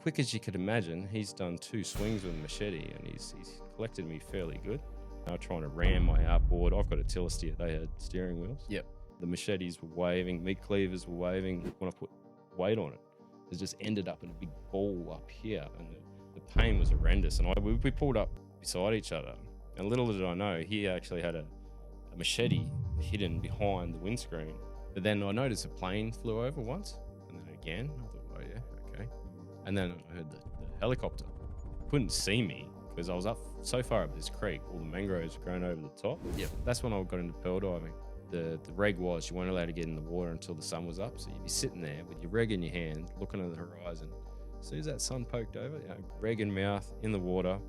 quick as you could imagine, he's done 2 swings with a machete, and he's collected me fairly good. I was trying to ram my outboard. I've got a tiller steer. They had steering wheels. Yep. The machetes were waving, meat cleavers were waving. When I put weight on it, it just ended up in a big ball up here, and the pain was horrendous. And we pulled up beside each other, and little did I know, he actually had a machete hidden behind the windscreen. But then I noticed a plane flew over once, and then again. I thought, oh yeah, okay. And then I heard the helicopter. Couldn't see me because I was up so far up this creek, all the mangroves were growing over the top. Yep. That's when I got into pearl diving. The reg was you weren't allowed to get in the water until the sun was up, so you'd be sitting there with your reg in your hand, looking at the horizon. As soon as that sun poked over, reg in mouth, in the water.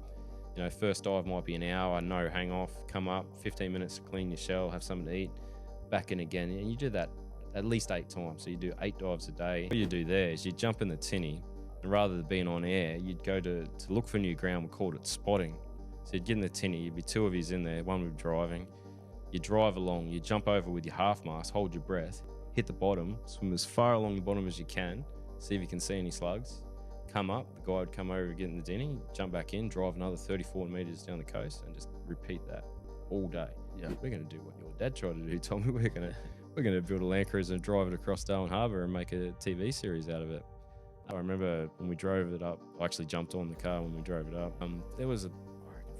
First dive might be an hour, no hang off, come up, 15 minutes to clean your shell, have something to eat, back in again. And you do that at least 8 times. So you do 8 dives a day. What you do there is you jump in the tinny, and rather than being on air, you'd go to look for new ground. We called it spotting. So you'd get in the tinny, you'd be 2 of yous in there, one would be driving. You drive along, you jump over with your half mast, hold your breath, hit the bottom, swim as far along the bottom as you can, see if you can see any slugs. Come up, the guy would come over, get in the tinny, jump back in, drive another 30, 40 meters down the coast, and just repeat that all day. Yeah. We're going to do what your dad tried to do, Tommy. We're going to build a Land Cruiser and drive it across Darwin Harbour and make a TV series out of it. I remember when we drove it up, I actually jumped on the car when we drove it up. There was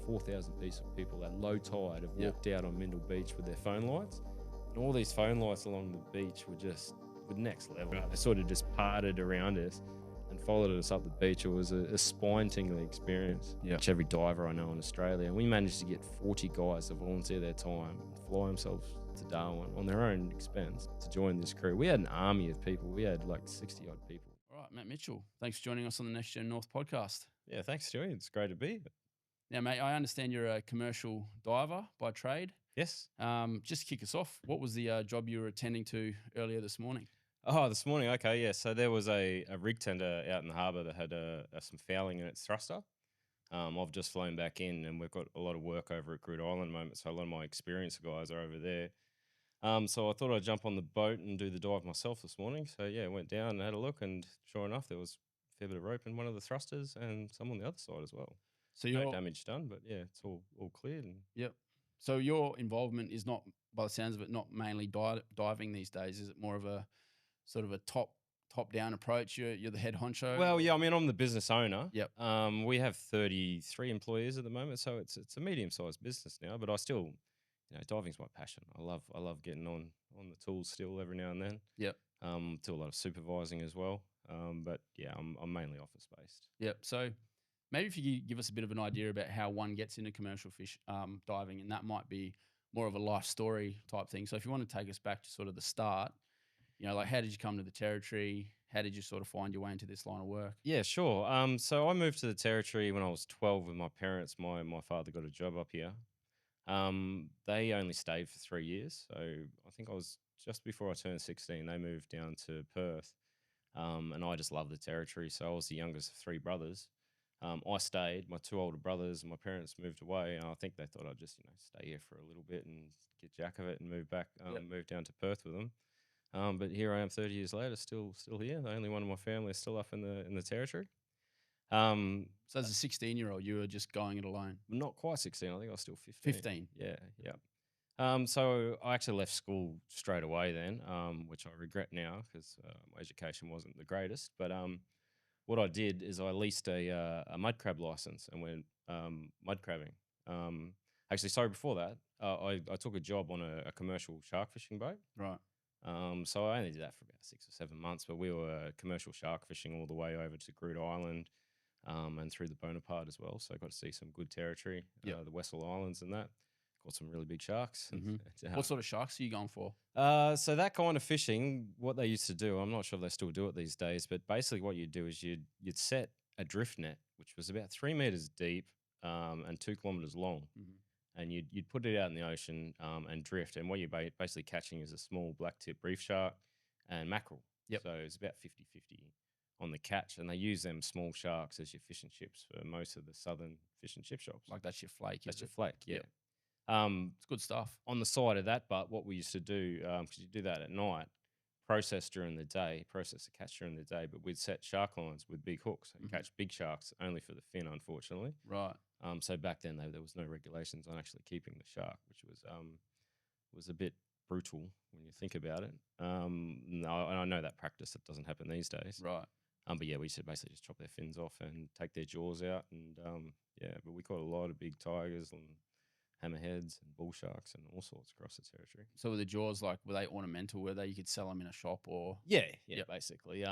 4,000 piece of people at low tide have walked out on Mindle Beach with their phone lights. And all these phone lights along the beach were next level. They sort of just parted around us and followed us up the beach. It was a spine-tingling experience. Yeah. Which every diver I know in Australia. And we managed to get 40 guys to volunteer their time and fly themselves to Darwin on their own expense to join this crew. We had an army of people. We had like 60-odd people. All right, Matt Mitchell, thanks for joining us on the Next Gen North podcast. Yeah, thanks, Stewie. It's great to be here. Now, mate, I understand you're a commercial diver by trade. Yes. Just kick us off. What was the job you were attending to earlier this morning? Oh, this morning. Okay, yeah. So there was a rig tender out in the harbour that had some fouling in its thruster. I've just flown back in, and we've got a lot of work over at Groote Island at the moment, so a lot of my experienced guys are over there. So I thought I'd jump on the boat and do the dive myself this morning. So, yeah, went down and had a look, and sure enough, there was a fair bit of rope in one of the thrusters and some on the other side as well. So no damage done, but, yeah, it's all cleared. Yep. So your involvement is not, by the sounds of it, not mainly diving these days. Is it more of a sort of a top-down approach? You're the head honcho? Well, yeah, I mean, I'm the business owner. Yep. We have 33 employees at the moment, so it's a medium-sized business now, but I still, diving's my passion. I love getting on the tools still every now and then. Yep. Do a lot of supervising as well. But yeah, I'm mainly office-based. Yep. So maybe if you could give us a bit of an idea about how one gets into commercial fish diving, and that might be more of a life story type thing. So if you want to take us back to sort of the start, like how did you come to the Territory? How did you sort of find your way into this line of work? Yeah, sure. So I moved to the Territory when I was 12 with my parents. My father got a job up here. They only stayed for 3 years. So I think I was just before I turned 16, they moved down to Perth. And I just loved the Territory. So I was the youngest of 3 brothers. I stayed. My 2 older brothers and my parents moved away. And I think they thought I'd just, stay here for a little bit and get jack of it and move back, move down to Perth with them. But here I am 30 years later, still here. The only one of my family is still up in the Territory. So as a 16-year-old, you were just going it alone? Not quite 16. I think I was still 15. 15? Yeah. So I actually left school straight away then, which I regret now because my education wasn't the greatest. But what I did is I leased a mud crab license and went mud crabbing. Actually, sorry, before that, I took a job on a commercial shark fishing boat. Right. So I only did that for about 6 or 7 months, but we were commercial shark fishing all the way over to Groote Island and through the Bonaparte as well. So I got to see some good territory, the Wessel Islands and that. Caught some really big sharks. Mm-hmm. What sort of sharks are you going for? So that kind of fishing, what they used to do, I'm not sure if they still do it these days, but basically what you'd do is you'd set a drift net, which was about 3 meters deep and 2 kilometers long. Mm-hmm. And you'd put it out in the ocean and drift. And what you're basically catching is a small black-tip reef shark and mackerel. Yep. So it's about 50-50 on the catch. And they use them small sharks as your fish and chips for most of the southern fish and chip shops. Like that's your flake, That's your flake, yeah. Yep. It's good stuff. On the side of that, but what we used to do, because you do that at night, process during the day, process the catch during the day, but we'd set shark lines with big hooks and catch big sharks only for the fin, unfortunately. Right. So back then there was no regulations on actually keeping the shark, which was a bit brutal when you think about it. No, and I know that practice that doesn't happen these days. Right. But yeah, we should basically just chop their fins off and take their jaws out, and yeah, but we caught a lot of big tigers and hammerheads and bull sharks and all sorts across the territory. So were the jaws like, were they ornamental? Were they, you could sell them in a shop or? Yeah, Yep. basically.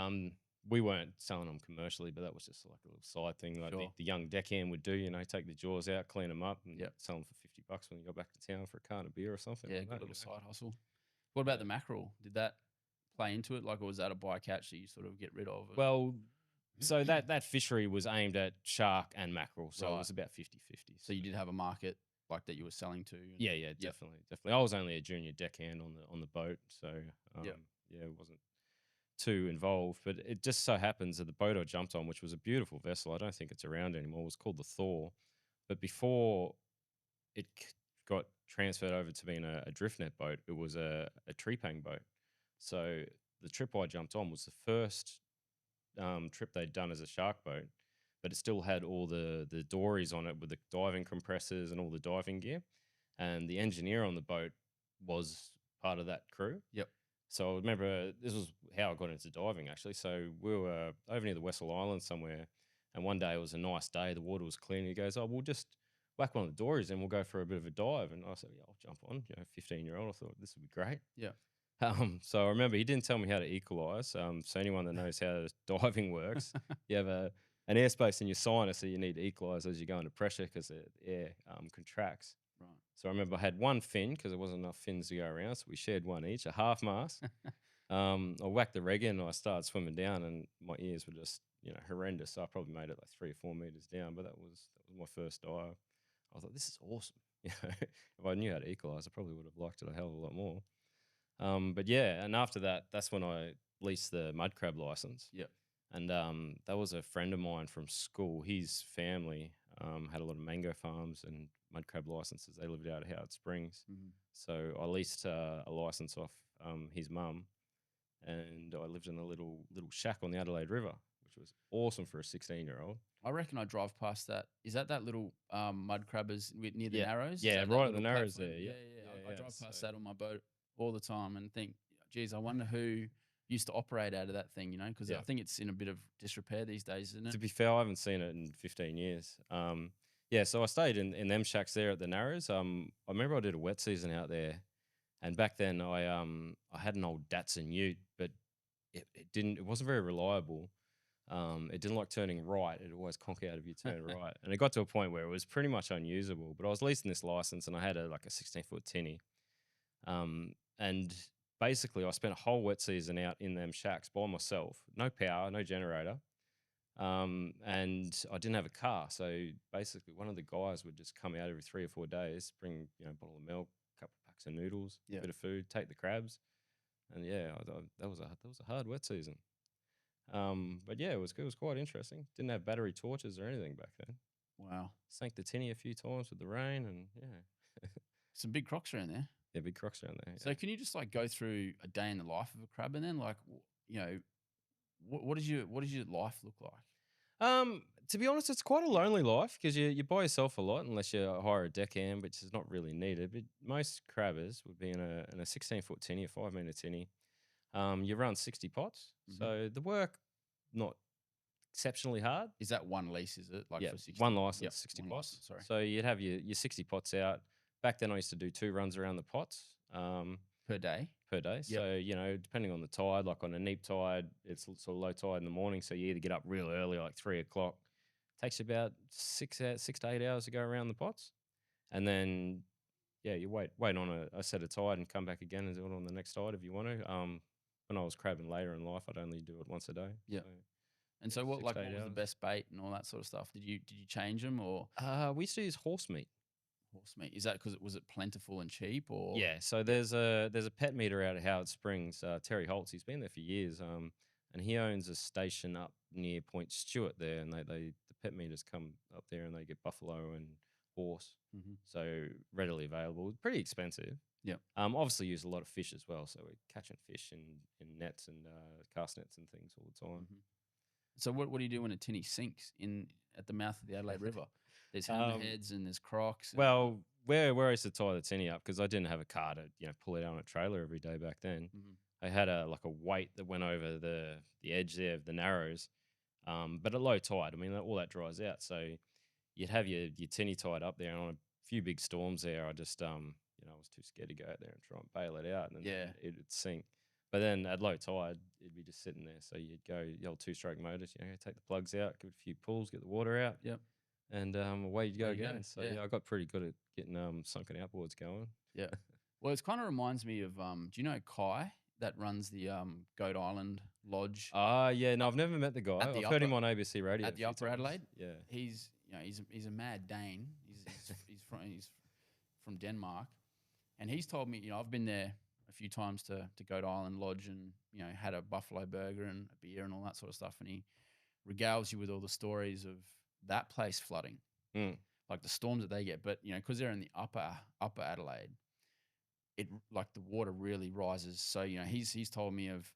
We weren't selling them commercially, but that was just like a little side thing. Like Sure. the young deckhand would do, take the jaws out, clean them up, and sell them for $50 when you got back to town for a can of beer or something. Yeah, like good that, little side hustle. What about the mackerel? Did that play into it? Like, or was that a bycatch that you sort of get rid of? Well, so that fishery was aimed at shark and mackerel, so it was about 50-50. So you did have a market like that you were selling to? Yeah, definitely. I was only a junior deckhand on the boat, so yeah, it wasn't too involved. But it just so happens that the boat I jumped on, which was a beautiful vessel, I don't think it's around anymore, was called the Thor. But before it got transferred over to being a drift net boat, it was a Trepang boat. So the trip I jumped on was the first trip they'd done as a shark boat, but it still had all the dories on it with the diving compressors and all the diving gear. And the engineer on the boat was part of that crew. Yep. So I remember this was how I got into diving, actually. So we were over near the Wessel Island somewhere, and one day it was a nice day. The water was clear, and he goes, "Oh, we'll just whack one of the dories and we'll go for a bit of a dive." And I said, "Yeah, I'll jump on." 15-year-old. I thought this would be great. Yeah. So I remember he didn't tell me how to equalize. So anyone that knows how diving works, you have an airspace in your sinus, so you need to equalize as you go into pressure because the air contracts. Right. So I remember I had one fin because there wasn't enough fins to go around, so we shared one each, a half mast. I whacked the reg in and I started swimming down, and my ears were just horrendous. So I probably made it like 3 or 4 meters down, but that was my first dive. I thought, this is awesome. If I knew how to equalize, I probably would have liked it a hell of a lot more. But yeah, and after that, that's when I leased the mud crab license. Yeah. And that was a friend of mine from school. His family had a lot of mango farms and mud crab licenses. They lived out of Howard Springs. So I leased a license off his mum, and I lived in a little shack on the Adelaide River, which was awesome for a 16-year-old. I reckon I drive past that. Is that little mud crabbers near the Narrows? Yeah, right at the Narrows there. Yeah. I drive past that on my boat all the time and think, geez, I wonder who used to operate out of that thing, because I think it's in a bit of disrepair these days, isn't it? To be fair, I haven't seen it in 15 years. Yeah, so I stayed in them shacks there at the Narrows. I remember I did a wet season out there, and back then I had an old Datsun Ute, but it wasn't very reliable. It didn't like turning right. It always conk out if you turn right. And it got to a point where it was pretty much unusable. But I was leasing this license, and I had a 16-foot tinny. And basically, I spent a whole wet season out in them shacks by myself. No power, no generator. And I didn't have a car. So basically, one of the guys would just come out every 3 or 4 days, bring a bottle of milk, a couple of packs of noodles, a bit of food, take the crabs. And yeah, that was a hard wet season. But yeah, it was quite interesting. Didn't have battery torches or anything back then. Wow. Sank the tinny a few times with the rain, and yeah. Some big crocs around there. Yeah, big crocs around there. So can you just like go through a day in the life of a crab, and then like what does your life look like? To be honest, it's quite a lonely life because you're by yourself a lot unless you hire a deckhand, which is not really needed. But most crabbers would be in a 16-foot tinny, a 5-meter tinny. You run 60 pots, so the work not exceptionally hard. Is that one lease? Is it like for 60? One license, 60 pots. License, sorry. So you'd have your 60 pots out. Back then, I used to do 2 runs around the pots per day. Yep. So depending on the tide, like on a neap tide, it's sort of low tide in the morning. So you either get up real early, like 3 o'clock. Takes you about 6 to 8 hours to go around the pots, and then you wait on a set of tide and come back again and do it on the next tide if you want to. When I was crabbing later in life, I'd only do it once a day. Yeah. So, what was the best bait and all that sort of stuff? Did you change them or? We used to use horse meat. Horse meat, is that because was it plentiful and cheap, or? Yeah, so there's a pet meter out of Howard Springs, Terry Holtz. He's been there for years, and he owns a station up near Point Stewart there, and the pet meters come up there and they get buffalo and horse, so readily available. Pretty expensive, Yep. Obviously use a lot of fish as well, so we're catching fish in nets and cast nets and things all the time. So what do you do when a tinny sinks in at the mouth of the Adelaide River? There's hammerheads and there's crocs. Well, where I used to tie the tinny up, because I didn't have a car to pull it out on a trailer every day back then. I had a weight that went over the edge there of the narrows, but at low tide, I mean all that dries out, so you'd have your tinny tied up there. And on a few big storms there, I just I was too scared to go out there and try and bail it out, and then it'd sink. But then at low tide, it'd be just sitting there. So you'd go the old 2-stroke motors, take the plugs out, give it a few pulls, get the water out. Yep. And away you go again. So I got pretty good at getting sunken outboards going. Yeah. Well, it kind of reminds me of do you know Kai that runs the Goat Island Lodge? Yeah. No, I've never met the guy. I've heard him on ABC Radio at the Upper Adelaide. Yeah. He's he's a mad Dane. He's from Denmark, and he's told me I've been there a few times to Goat Island Lodge and had a buffalo burger and a beer and all that sort of stuff, and he regales you with all the stories of that place flooding, like the storms that they get. But because they're in the upper Adelaide, it like the water really rises. So he's told me of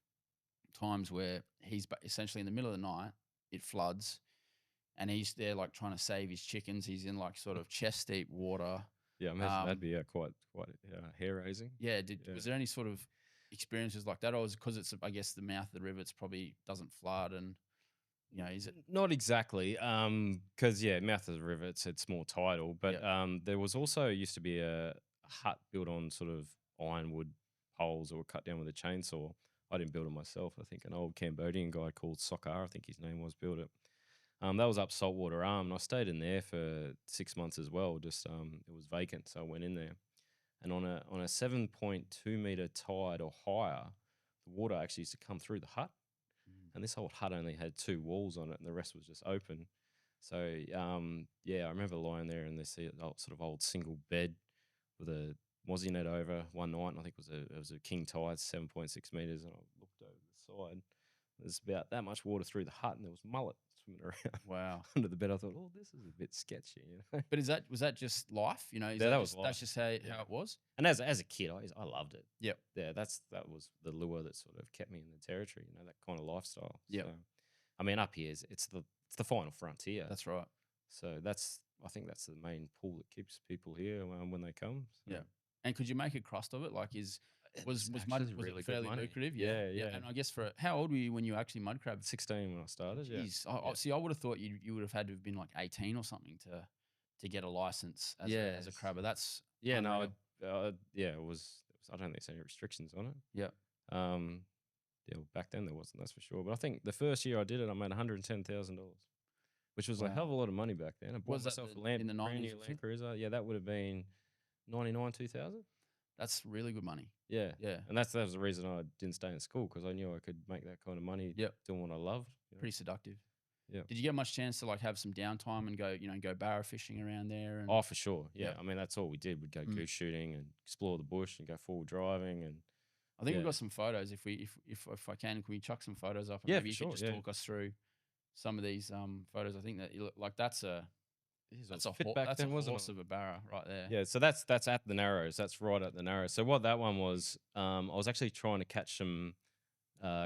times where he's essentially in the middle of the night, it floods, and he's there like trying to save his chickens. He's in like sort of chest deep water. Yeah, I imagine that'd be quite hair raising. Yeah, was there any sort of experiences like that, or was it because it's I guess the mouth of the river, it's probably doesn't flood and is it not exactly? Because mouth of the river, it's more tidal, but there was also used to be a hut built on sort of ironwood poles that were cut down with a chainsaw. I didn't build it myself. I think an old Cambodian guy called Sokar, I think his name was, built it. That was up Saltwater Arm, and I stayed in there for 6 months as well. Just it was vacant, so I went in there. And on a 7.2 meter tide or higher, the water actually used to come through the hut. And this old hut only had 2 walls on it, and the rest was just open. So I remember lying there in this sort of old single bed with a mozzie net over one night, and I think it was a king tide, 7.6 meters, and I looked over the side. There's about that much water through the hut, and there was mullet swimming around. Wow. Under the bed. I thought, oh, this is a bit sketchy. But was that just life? That was life. That's just how it was. And as a kid, I loved it. Yep. Yeah, that was the lure that sort of kept me in the territory. That kind of lifestyle. Yeah. So, I mean, up here it's the final frontier. That's right. So I think that's the main pull that keeps people here when they come. So. Yeah. And could you make a crust of it? Like, was it fairly lucrative? Yeah. And I guess how old were you when you actually mud crabbed? 16 when I started. Jeez. I would have thought you would have had to have been like 18 or something to get a license as a crabber. That's unreal. It was. I don't think there's any restrictions on it. Yeah. Well, back then there wasn't. That's for sure. But I think the first year I did it, I made $110,000, which was a hell of a lot of money back then. I bought myself a Land Cruiser. Yeah, that would have been 99, 2000. That's really good money. Yeah. And that was the reason I didn't stay in school, because I knew I could make that kind of money doing what I loved. Pretty seductive. Yeah. Did you get much chance to like have some downtime and go barra fishing around there? And oh, for sure. Yeah. I mean, that's all we did. We'd go goose shooting and explore the bush and go forward driving. And I think we've got some photos. If I can we chuck some photos up? And maybe you could just talk us through some of these photos. I think that you look like that's a horse of a barra right there. Yeah, so that's at the Narrows. That's right at the Narrows. So what that one was, I was actually trying to catch some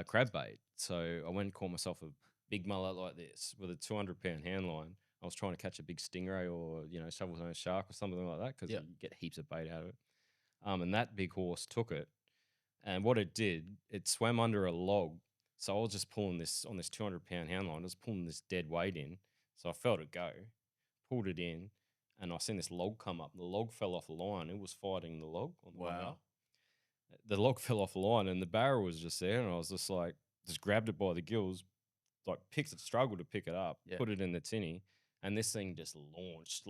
crab bait. So I went and caught myself a big mullet like this with a 200-pound hand line. I was trying to catch a big stingray or shovel-nosed shark or something like that, because you get heaps of bait out of it. And that big horse took it, and what it did, it swam under a log. So I was just pulling this on this 200-pound hand line. I was pulling this dead weight in. So I felt it go. Pulled it in, and I seen this log come up. The log fell off the line. It was fighting the log on the way up. The log fell off the line, and the barra was just there, and I was just grabbed it by the gills, struggled to pick it up, put it in the tinny, and this thing just launched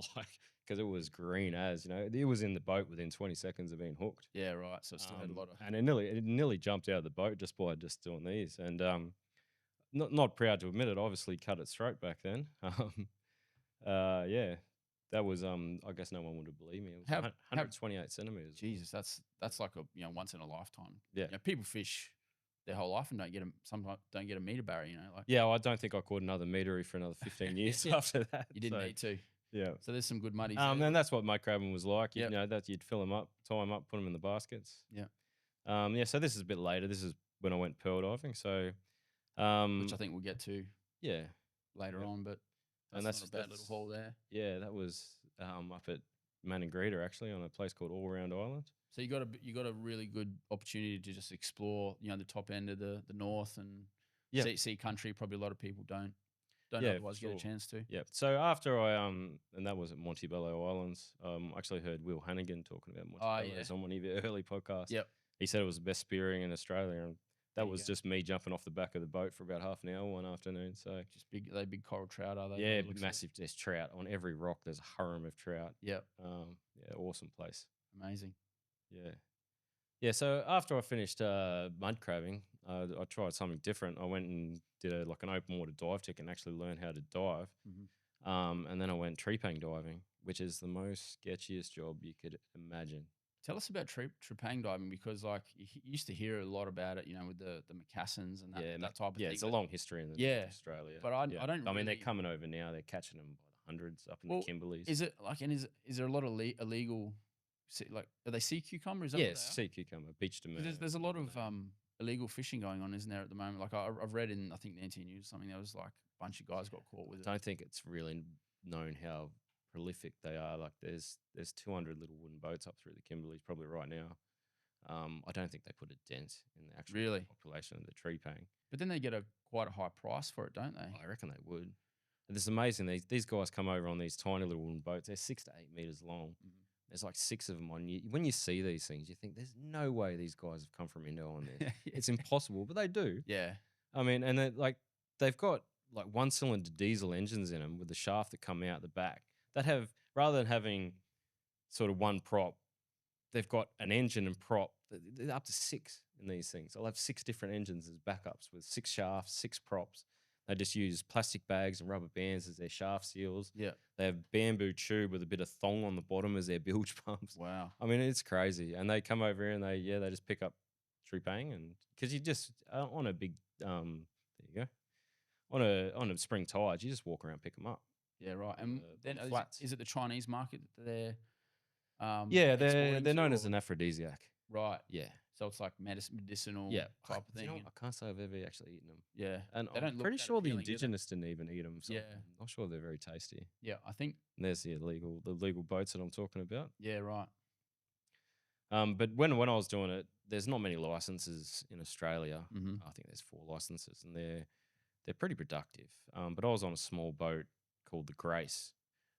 because it was green as it was in the boat within 20 seconds of being hooked. Yeah, right. So it still had a lot of, and it nearly jumped out of the boat just by just doing these, and not proud to admit it. Obviously, cut its throat back then. That was I guess no one would have believed me. It was 128 centimeters. Jesus, that's like a once in a lifetime. Yeah, people fish their whole life and sometimes don't get a meter barra. Yeah, well, I don't think I caught another metery for another 15 years after that. You didn't need to. Yeah. So there's some good muddies there. And that's what mud crabbing was like. You Yep. know, that you'd fill them up, tie them up, put them in the baskets. Yeah. Yeah. So this is a bit later. This is when I went pearl diving. So, Which I think we'll get to yeah, later Yep. on, but And that's not a bad little haul there. Yeah, that was up at Maningrida actually on a place called All Round Island. So you got a really good opportunity to just explore, you know, the top end of the north and Yeah. see country. Probably a lot of people don't Yeah, otherwise for get a sure. chance to. Yeah. So after I and that was at Montebello Islands. I actually heard Will Hannigan talking about Montebello yeah. on one of your early podcasts. Yep. He said it was the best spearing in Australia, and There that you was go. just me jumping off the back of the boat for about half an hour one afternoon. So Just big coral trout, are they? by yeah, the looks of it? massive. There's trout on every rock. There's a harem of trout. Yep. Yeah, awesome place. Amazing. Yeah. Yeah, so after I finished mud crabbing, I tried something different. I went and did like an open water dive tick and actually learned how to dive. Mhm. And then I went trepang diving, which is the most sketchiest job you could imagine. Tell us about trepang diving, because like you used to hear a lot about it, you know, with the moccasins and that type of thing. It's a but- long history in the Yeah, North Australia. but I Yeah. don't I mean, they're really- coming over now. They're catching them by the hundreds up in Well, the Kimberleys. Is it like, and is there a lot of illegal, like, are they sea cucumber? Is that what Yes, they are? sea cucumber, beach demur. There's a lot of illegal fishing going on, isn't there, at the moment? Like I've read in, I think, the NT News something, there was like a bunch of guys got caught with I it. don't think it's really known how prolific they are. Like there's 200 little wooden boats up through the Kimberleys probably right now. I don't think they put a dent in the actual Really? population of the trepang. But then they get quite a high price for it, don't they? I reckon they would. And it's amazing. These guys come over on these tiny little wooden boats. They're 6 to 8 meters long. Mhm. There's like 6 of them on you. When you see these things, you think there's no way these guys have come from Indo on this. It's impossible, but they do. Yeah. I mean, and they've got like 1-cylinder diesel engines in them with the shaft that come out the back that have, rather than having sort of one prop, they've got an engine and prop. They're up to 6 in these things. They'll have 6 different engines as backups with 6 shafts, 6 props. They just use plastic bags and rubber bands as their shaft seals. Yeah. They have bamboo tube with a bit of thong on the bottom as their bilge pumps. Wow. I mean, it's crazy. And they come over here and they just pick up trepang, and because you just on a big there you go, on a spring tide, you just walk around, pick them up. Yeah, right. And then flats. is it the Chinese market that they're Yeah, exporting they're known to, as an aphrodisiac. right? Yeah, So it's like medicinal yeah. type of You thing. know, and- I can't say I've ever actually eaten them. yeah. And They don't I'm look pretty that sure the appealing, do they? indigenous didn't even eat them. So Yeah. I'm not sure they're very tasty. Yeah, I think. And there's the legal boats that I'm talking about. Yeah, right. But when I was doing it, there's not many licenses in Australia. Mm-hmm. I think there's 4 licenses, and they're pretty productive. But I was on a small boat called the Grace,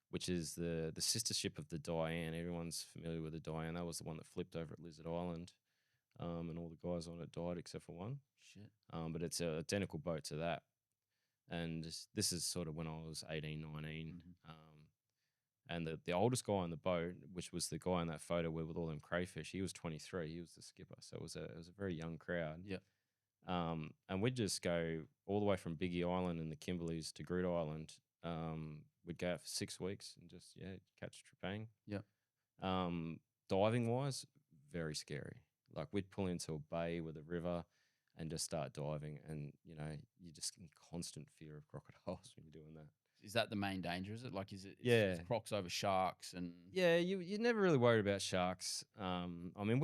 which is the sister ship of the Diane. Everyone's familiar with the Diane. That was the one that flipped over at Lizard Island, and all the guys on it died except for one. Shit. But it's an identical boat to that. And this is sort of when I was 18, 19. Mhm. And the oldest guy on the boat, which was the guy in that photo with all them crayfish, he was 23. He was the skipper. So it was a very young crowd. Yeah. And we'd just go all the way from Biggie Island in the Kimberleys to Groot Island. We'd go out for 6 weeks and just catch trepang. Yeah. Diving wise, very scary. Like we'd pull into a bay with a river and just start diving, and you're just in constant fear of crocodiles when you're doing that. Is that the main danger? Is it like is Yeah. Crocs over sharks and Yeah, you're never really worried about sharks. I mean,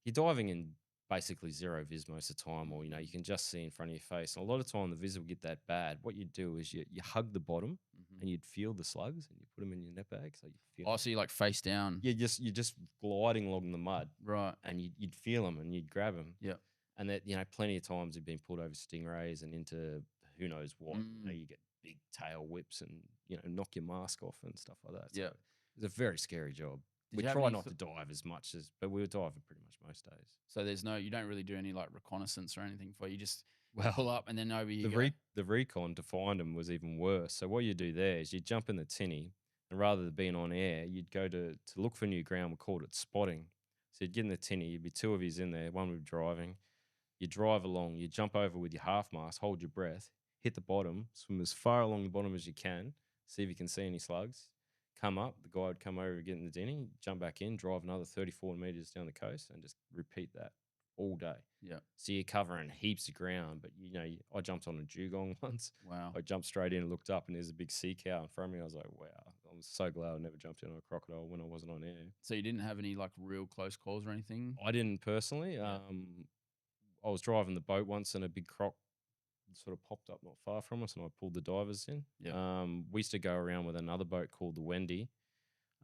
you're diving in basically zero vis most of the time, or you can just see in front of your face. And a lot of time the vis will get that bad. What you do is you hug the bottom Mhm. and you'd feel the slugs and you put them in your net bag, so you feel. Oh, so you like face down. You're just gliding along the mud, Right. and you'd feel them and you'd grab them. Yeah. And that plenty of times you've been pulled over stingrays and into who knows what. You get big tail whips and knock your mask off and stuff like that. So Yeah. it's a very scary job. Did We you have try any not to dive as much but we were diving pretty much most days. So you don't really do any like reconnaissance or anything for you just pull up and then over you go. The recon to find them was even worse. So what you do there is you jump in the tinny, and rather than being on air, you'd go to look for new ground. We called it spotting. So you'd get in the tinny, you'd be 2 of yous in there, one would be driving. You drive along, you jump over with your half mast, hold your breath, hit the bottom, swim as far along the bottom as you can, see if you can see any slugs. Come up, the guy would come over, get in the dinny, jump back in, drive another 30, 40 meters down the coast, and just repeat that all day. Yeah. So you're covering heaps of ground, but I jumped on a dugong once. Wow. I jumped straight in and looked up, and there's a big sea cow in front of me. I was like, wow, I'm so glad I never jumped in on a crocodile when I wasn't on air. So you didn't have any like real close calls or anything? I didn't personally. Yeah. I was driving the boat once and a big croc sort of popped up not far from us and I pulled the divers in. Yep. We used to go around with another boat called the Wendy.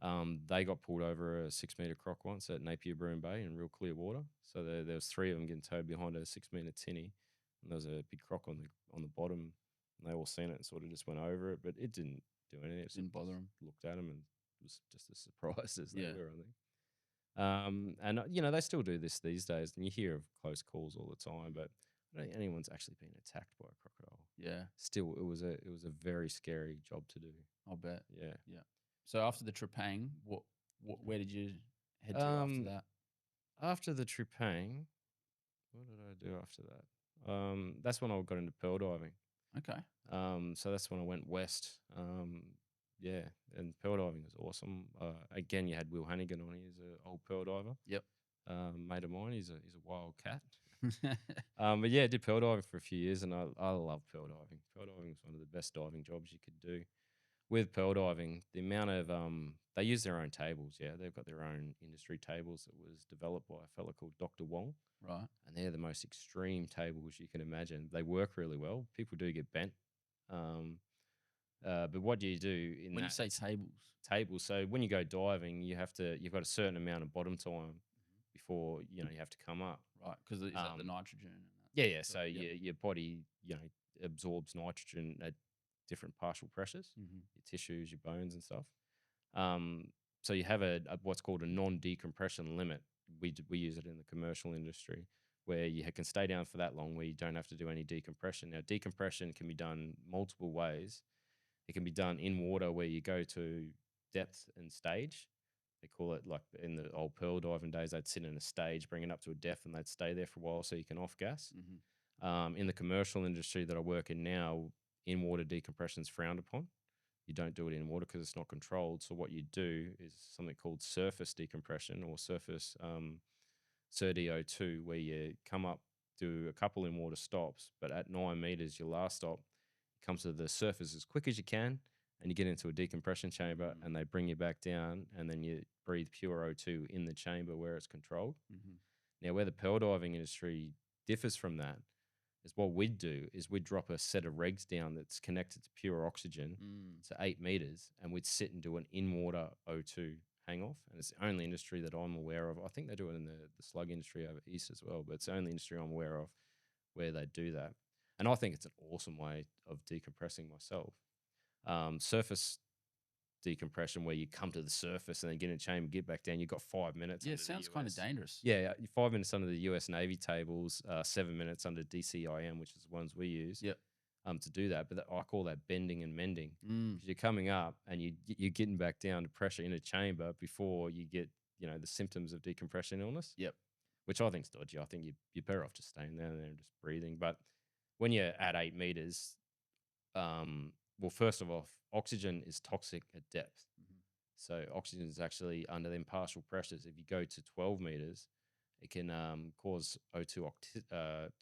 They got pulled over a 6 meter croc once at Napier Broom Bay in real clear water. So there was three of them getting towed behind a 6 meter tinny, and there was a big croc on the bottom. And they all seen it and sort of just went over it, but it didn't do anything. It Didn't bother them. Looked at them and was just as surprised as they Yeah. were, I think. And they still do this these days, and you hear of close calls all the time, but I don't think anyone's actually been attacked by a crocodile. Yeah. Still, it was a very scary job to do. I'll bet. Yeah. Yeah. So after the Trepang, where did you head to after that? After the Trepang, what did I do after that? That's when I got into pearl diving. Okay. So that's when I went west. Yeah, and pearl diving is awesome. Again, you had Will Hannigan on. He's an old pearl diver. Yep. Mate of mine. He's a wild cat. But yeah, I did pearl diving for a few years, and I love pearl diving. Pearl diving is one of the best diving jobs you could do. With pearl diving, the amount of they use their own tables. Yeah, they've got their own industry tables that was developed by a fella called Dr. Wong. Right. And they're the most extreme tables you can imagine. They work really well. People do get bent. But what do you do when you say tables? So when you go diving, you've got a certain amount of bottom time before you have to come up. Right, because is that the nitrogen? And Yeah. So your body absorbs nitrogen at different partial pressures, your tissues, your bones, and stuff. So you have a what's called a non-decompression limit. We use it in the commercial industry where you can stay down for that long where you don't have to do any decompression. Now, decompression can be done multiple ways. It can be done in water where you go to depth and stage. They call it, like in the old pearl diving days, they'd sit in a stage, bring it up to a depth, and they'd stay there for a while so you can off gas. In the commercial industry that I work in now, in water decompression is frowned upon. You don't do it in water because it's not controlled. So what you do is something called surface decompression or surface SURDO2, where you come up, do a couple in water stops, but at 9 meters, your last stop, comes to the surface as quick as you can, and you get into a decompression chamber, and they bring you back down, and then you breathe pure O2 in the chamber where it's controlled. Now, where the pearl diving industry differs from that is what we'd do is we'd drop a set of regs down that's connected to pure oxygen to 8 meters, and we'd sit and do an in-water O2 hang-off. And it's the only industry that I'm aware of. I think they do it in the slug industry over east as well, but it's the only industry I'm aware of where they do that. And I think it's an awesome way of decompressing myself. Surface decompression, where you come to the surface and then get in a chamber, get back down. You've got 5 minutes. Yeah, it sounds kind of dangerous. Yeah, 5 minutes under the US Navy tables, 7 minutes under DCIM, which is the ones we use. Yep. To do that, but I call that bending and mending. Because you're coming up and you're getting back down to pressure in a chamber before you get the symptoms of decompression illness. Yep. Which I think's dodgy. I think you're better off just staying down there and just breathing. But when you're at 8 meters, well, first of all, oxygen is toxic at depth. So oxygen is actually under them partial pressures. If you go to 12 meters, it can cause O2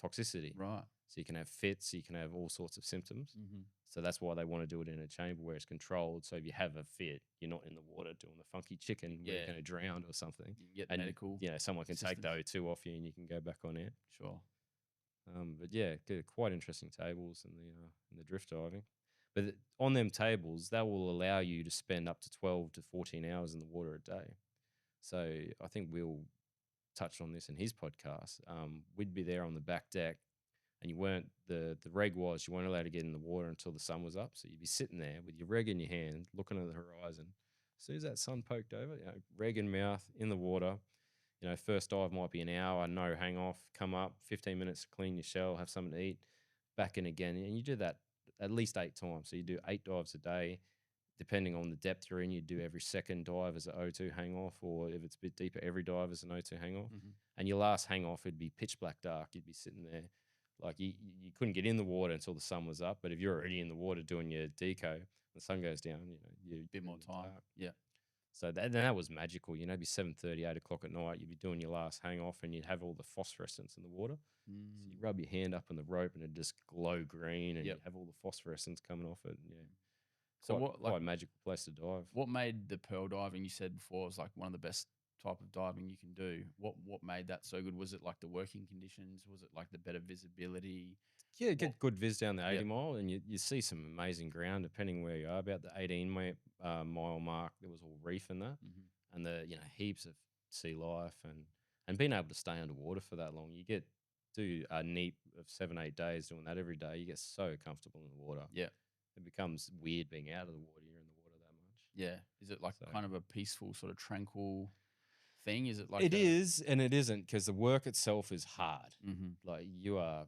toxicity. Right. So you can have fits, you can have all sorts of symptoms. So that's why they want to do it in a chamber where it's controlled. So if you have a fit, you're not in the water doing the funky chicken where you're going to drown or something. You can get medical. Someone can take the O2 off you and you can go back on air. Sure. But yeah, quite interesting tables in the drift diving. But on them tables, that will allow you to spend up to 12 to 14 hours in the water a day. So I think Will touched on this in his podcast. We'd be there on the back deck, and the reg was you weren't allowed to get in the water until the sun was up. So you'd be sitting there with your reg in your hand, looking at the horizon. As soon as that sun poked over, reg in mouth, in the water. First dive might be an hour, no hang off, come up, 15 minutes to clean your shell, have something to eat, back in again. And you do that at least 8 times. So you do 8 dives a day. Depending on the depth you're in, you do every second dive as an O2 hang off, or if it's a bit deeper, every dive as an O2 hang off. And your last hang off would be pitch black dark. You'd be sitting there. Like you couldn't get in the water until the sun was up. But if you're already in the water doing your deco, the sun goes down, you're a bit more time. dark. Yeah. So that was magical. It'd be 7:30, 8 o'clock at night. You'd be doing your last hang off, and you'd have all the phosphorescence in the water. So you rub your hand up on the rope, and it'd just glow green, and you'd have all the phosphorescence coming off it. Yeah. So what like quite a magical place to dive. what made the pearl diving you said before was like one of the best type of diving you can do? What made that so good? Was it like the working conditions? Was it like the better visibility? Yeah, What? get good viz down the Yeah. 80 mile, and you see some amazing ground depending where you are. About the 18 mile mark, there was all reef in that, Mhm. and the heaps of sea life, and being able to stay underwater for that long. You get do a neat of 7 8 days doing that every day. You get so comfortable in the water. Yeah. It becomes weird being out of the water. You're in the water that much. Yeah. Is it like So kind of a peaceful sort of tranquil thing? Is it like it a is, and it isn't, because the work itself is hard. Mhm. Like you are.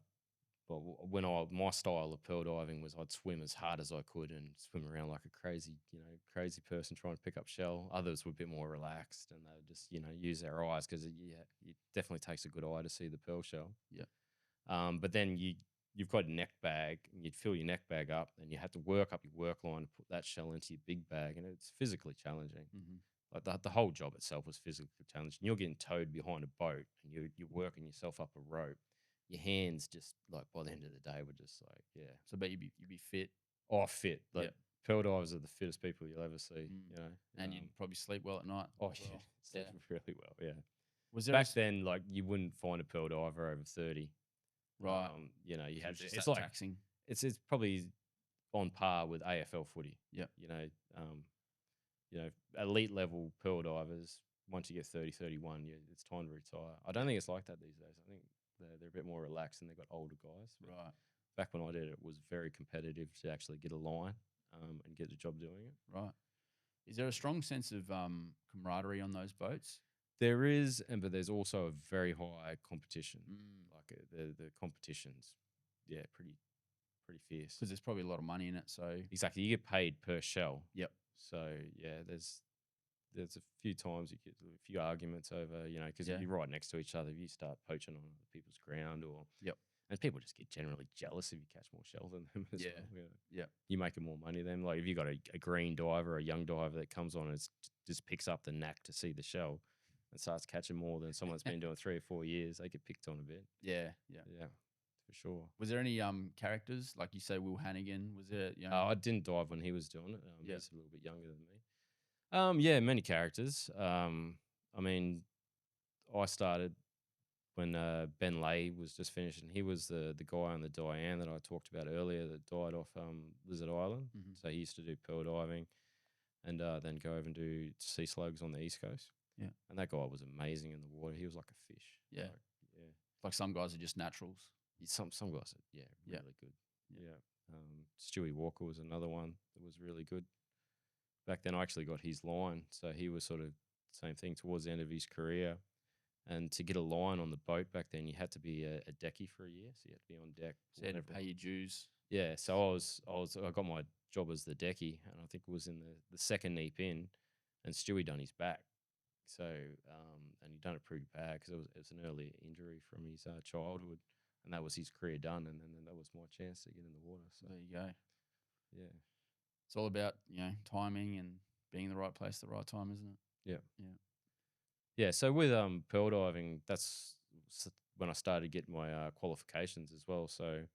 But when my style of pearl diving was, I'd swim as hard as I could and swim around like a crazy person trying to pick up shell. Others were a bit more relaxed, and they would just use their eyes, because it definitely takes a good eye to see the pearl shell. Yeah. But then you've got a neck bag, and you'd fill your neck bag up, and you had to work up your work line to put that shell into your big bag, and it's physically challenging. Mhm. Like the whole job itself was physically challenging. You're getting towed behind a boat, and you're working yourself up a rope. Your hands just, like, by the end of the day, were just like, yeah, So but you'd be fit. fit. Yeah. Like, pearl divers are the fittest people you'll ever see. Mm. And you'd probably sleep well at night Oh as yeah, well. sleep really well. Yeah. Was there Back then, like, you wouldn't find a pearl diver over 30. right? You It had was just it's that like taxing. it's probably on par with AFL footy. Yep. Um, elite level pearl divers. Once you get 30, 31, it's time to retire. I don't think it's like that these days. I think they're a bit more relaxed, and they've got older guys. But Right. back when I did it, it was very competitive to actually get a line and get the job doing it. Right. Is there a strong sense of camaraderie on those boats? There is, but there's also a very high competition. Mm. Like the competition's, yeah, pretty fierce. Because there's probably a lot of money in it. So Exactly, you get paid per shell. yep. So yeah, there's a few times you get a few arguments over, because Yeah. you're right next to each other. If you start poaching on other people's ground, Yep. and people just get generally jealous if you catch more shells than them as Yeah. well. Yeah. Yep. You're making more money than them. Like, if you got a green diver, a young diver that comes on and just picks up the knack to see the shell and starts catching more than someone that's been doing 3 or 4 years, they get picked on a bit. Yeah. Yeah. Yeah, for sure. Was there any characters like you say Will Hannigan? Was there I didn't dive when he was doing it. Yeah. He's a little bit younger than me. Yeah, many characters. I mean, I started when Ben Lay was just finished, and he was the guy on the Diane that I talked about earlier that died off Lizard Island. Mhm. So he used to do pearl diving, and then go over and do sea slugs on the East Coast. Yeah. And that guy was amazing in the water. He was like a fish. Yeah. Like, yeah. like some guys are just naturals. Some guys are, Yeah. really good. Yeah. Yeah. Stewie Walker was another one that was really good. Back then, I actually got his line, so he was sort of same thing towards the end of his career. And to get a line on the boat back then, you had to be a decky for a year, so you had to be on deck. So you had to pay your dues. Yeah, so I got my job as the decky, and I think it was in the second neap in, and Stewie done his back. So and he done it pretty bad, because it was an early injury from his childhood, and that was his career done, and then that was my chance to get in the water. So There you go. yeah, It's all about timing and being in the right place at the right time, isn't it? yeah, Yeah. yeah. So with pearl diving, that's when I started getting my qualifications as well. So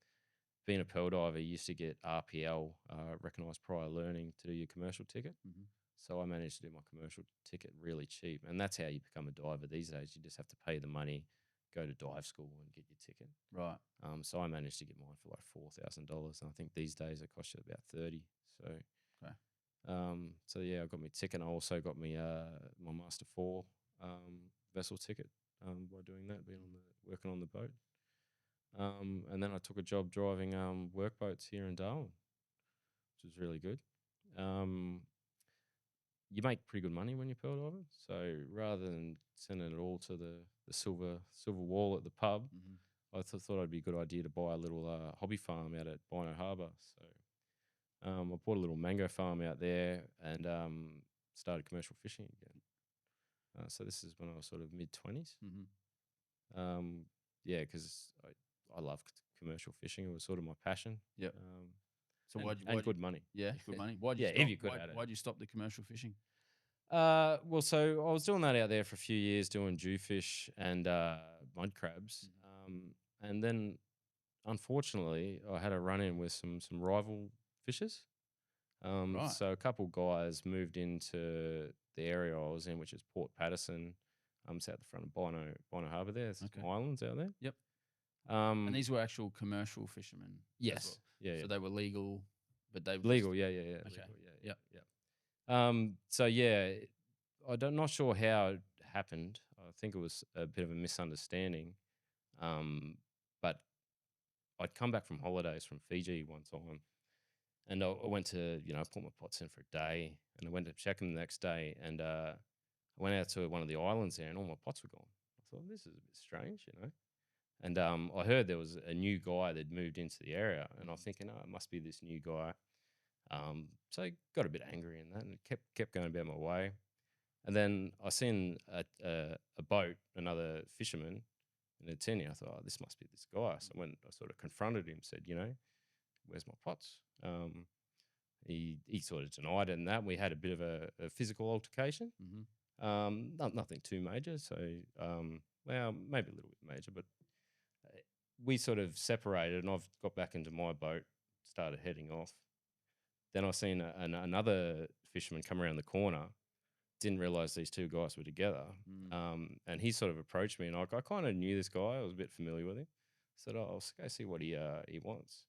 being a pearl diver, you used to get RPL, recognised prior learning, to do your commercial ticket. Mhm. So I managed to do my commercial ticket really cheap, and that's how you become a diver these days. You just have to pay the money, go to dive school, and get your ticket. Right. So I managed to get mine for like $4,000, and I think these days it costs you about 30. So, Okay. So yeah, I got my ticket. I also got me my Master 4 vessel ticket by doing that, working on the boat. And then I took a job driving workboats here in Darwin, which was really good. You make pretty good money when you're pearl diving. So rather than sending it all to the silver wall at the pub, Mhm. I thought it'd be a good idea to buy a little hobby farm out at Harbour. So I bought a little mango farm out there, and started commercial fishing again. So this is when I was sort of mid-20s. Mhm. Yeah, because I loved commercial fishing. It was sort of my passion. Yep. So and good money. Yeah, good money. Why'd you Yeah, stop? if you could at it. Why'd you stop the commercial fishing? Well, so I was doing that out there for a few years, doing jewfish and mud crabs, and then unfortunately I had a run in with some rival fishers, Right. So a couple guys moved into the area I was in, which is Port Patterson. It's out the front of Bono Harbour there. There's Okay. some islands out there. Yep. And Um, these were actual commercial fishermen as well. yes. Yeah, yeah. So they were legal, but they were just Legal, yeah, yeah, yeah. okay. Legal, yeah, Yep. yeah, yeah. So yeah, not sure how it happened. I think it was a bit of a misunderstanding. But I'd come back from holidays from Fiji one time, and I went to put my pots in for a day, and I went to check them the next day, and I went out to one of the islands there, and all my pots were gone. I thought this is a bit strange. And I heard there was a new guy that moved into the area, and I was thinking, oh, it must be this new guy. So I got a bit angry in that, and kept going about my way. And then I seen a boat, another fisherman in a tinny. I thought, oh, this must be this guy. So when I sort of confronted him, said, where's my pots? He sort of denied it, and that we had a bit of a physical altercation. Nothing too major. So well, maybe a little bit major, but we sort of separated, and I've got back into my boat, started heading off. Then I seen another fisherman come around the corner. Didn't realize these two guys were together. And he sort of approached me, and I kind of knew this guy. I was a bit familiar with him. Said, "Oh, I'll go see what he wants."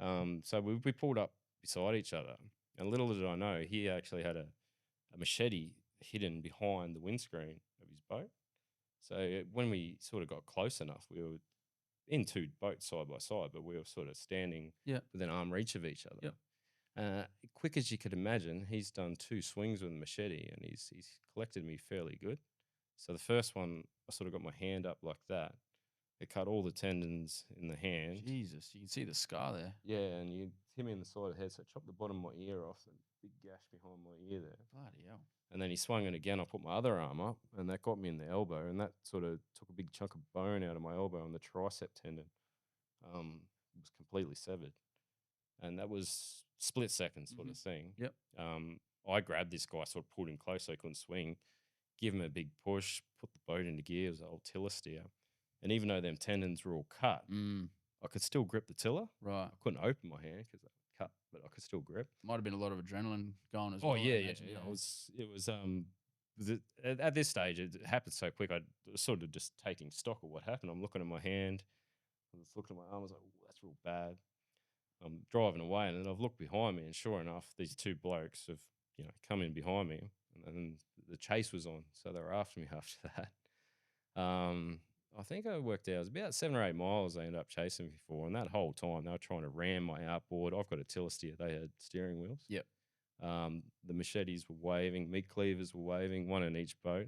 So we pulled up beside each other, and little did I know, he actually had a machete hidden behind the windscreen of his boat. So when we sort of got close enough, we were in two boats side by side, but we were sort of standing Yeah. within arm reach of each other. Yep. Quick as you could imagine, he's done 2 swings with a machete, and he's collected me fairly good. So the first one, I sort of got my hand up like that. It cut all the tendons in the hand. Jesus, you can see the scar there. Yeah, and you hit me in the side of the head, so it chopped the bottom of my ear off, a big gash behind my ear there. Bloody hell. And then he swung it again. I put my other arm up, and that got me in the elbow, and that sort of took a big chunk of bone out of my elbow, and the tricep tendon was completely severed. And that was split second sort of thing. Yep. I grabbed this guy, sort of pulled him close so he couldn't swing, give him a big push, put the boat into gear. It was an old tiller steer. And even though them tendons were all cut, I could still grip the tiller. Right. I couldn't open my hand because they were cut, but I could still grip. Might have been a lot of adrenaline going as Oh, well. I yeah. imagine, It was at this stage, it happened so quick. I was sort of just taking stock of what happened. I'm looking at my hand. I was looking at my arm. I was like, "Ooh, that's real bad." I'm driving away, and then I've looked behind me, and sure enough, these two blokes have come in behind me, and then the chase was on, so they were after me after that. I think I worked out it was about 7 or 8 miles they ended up chasing me for, and that whole time they were trying to ram my outboard. I've got a tiller steer; they had steering wheels. Yep. The machetes were waving, meat cleavers were waving, one in each boat.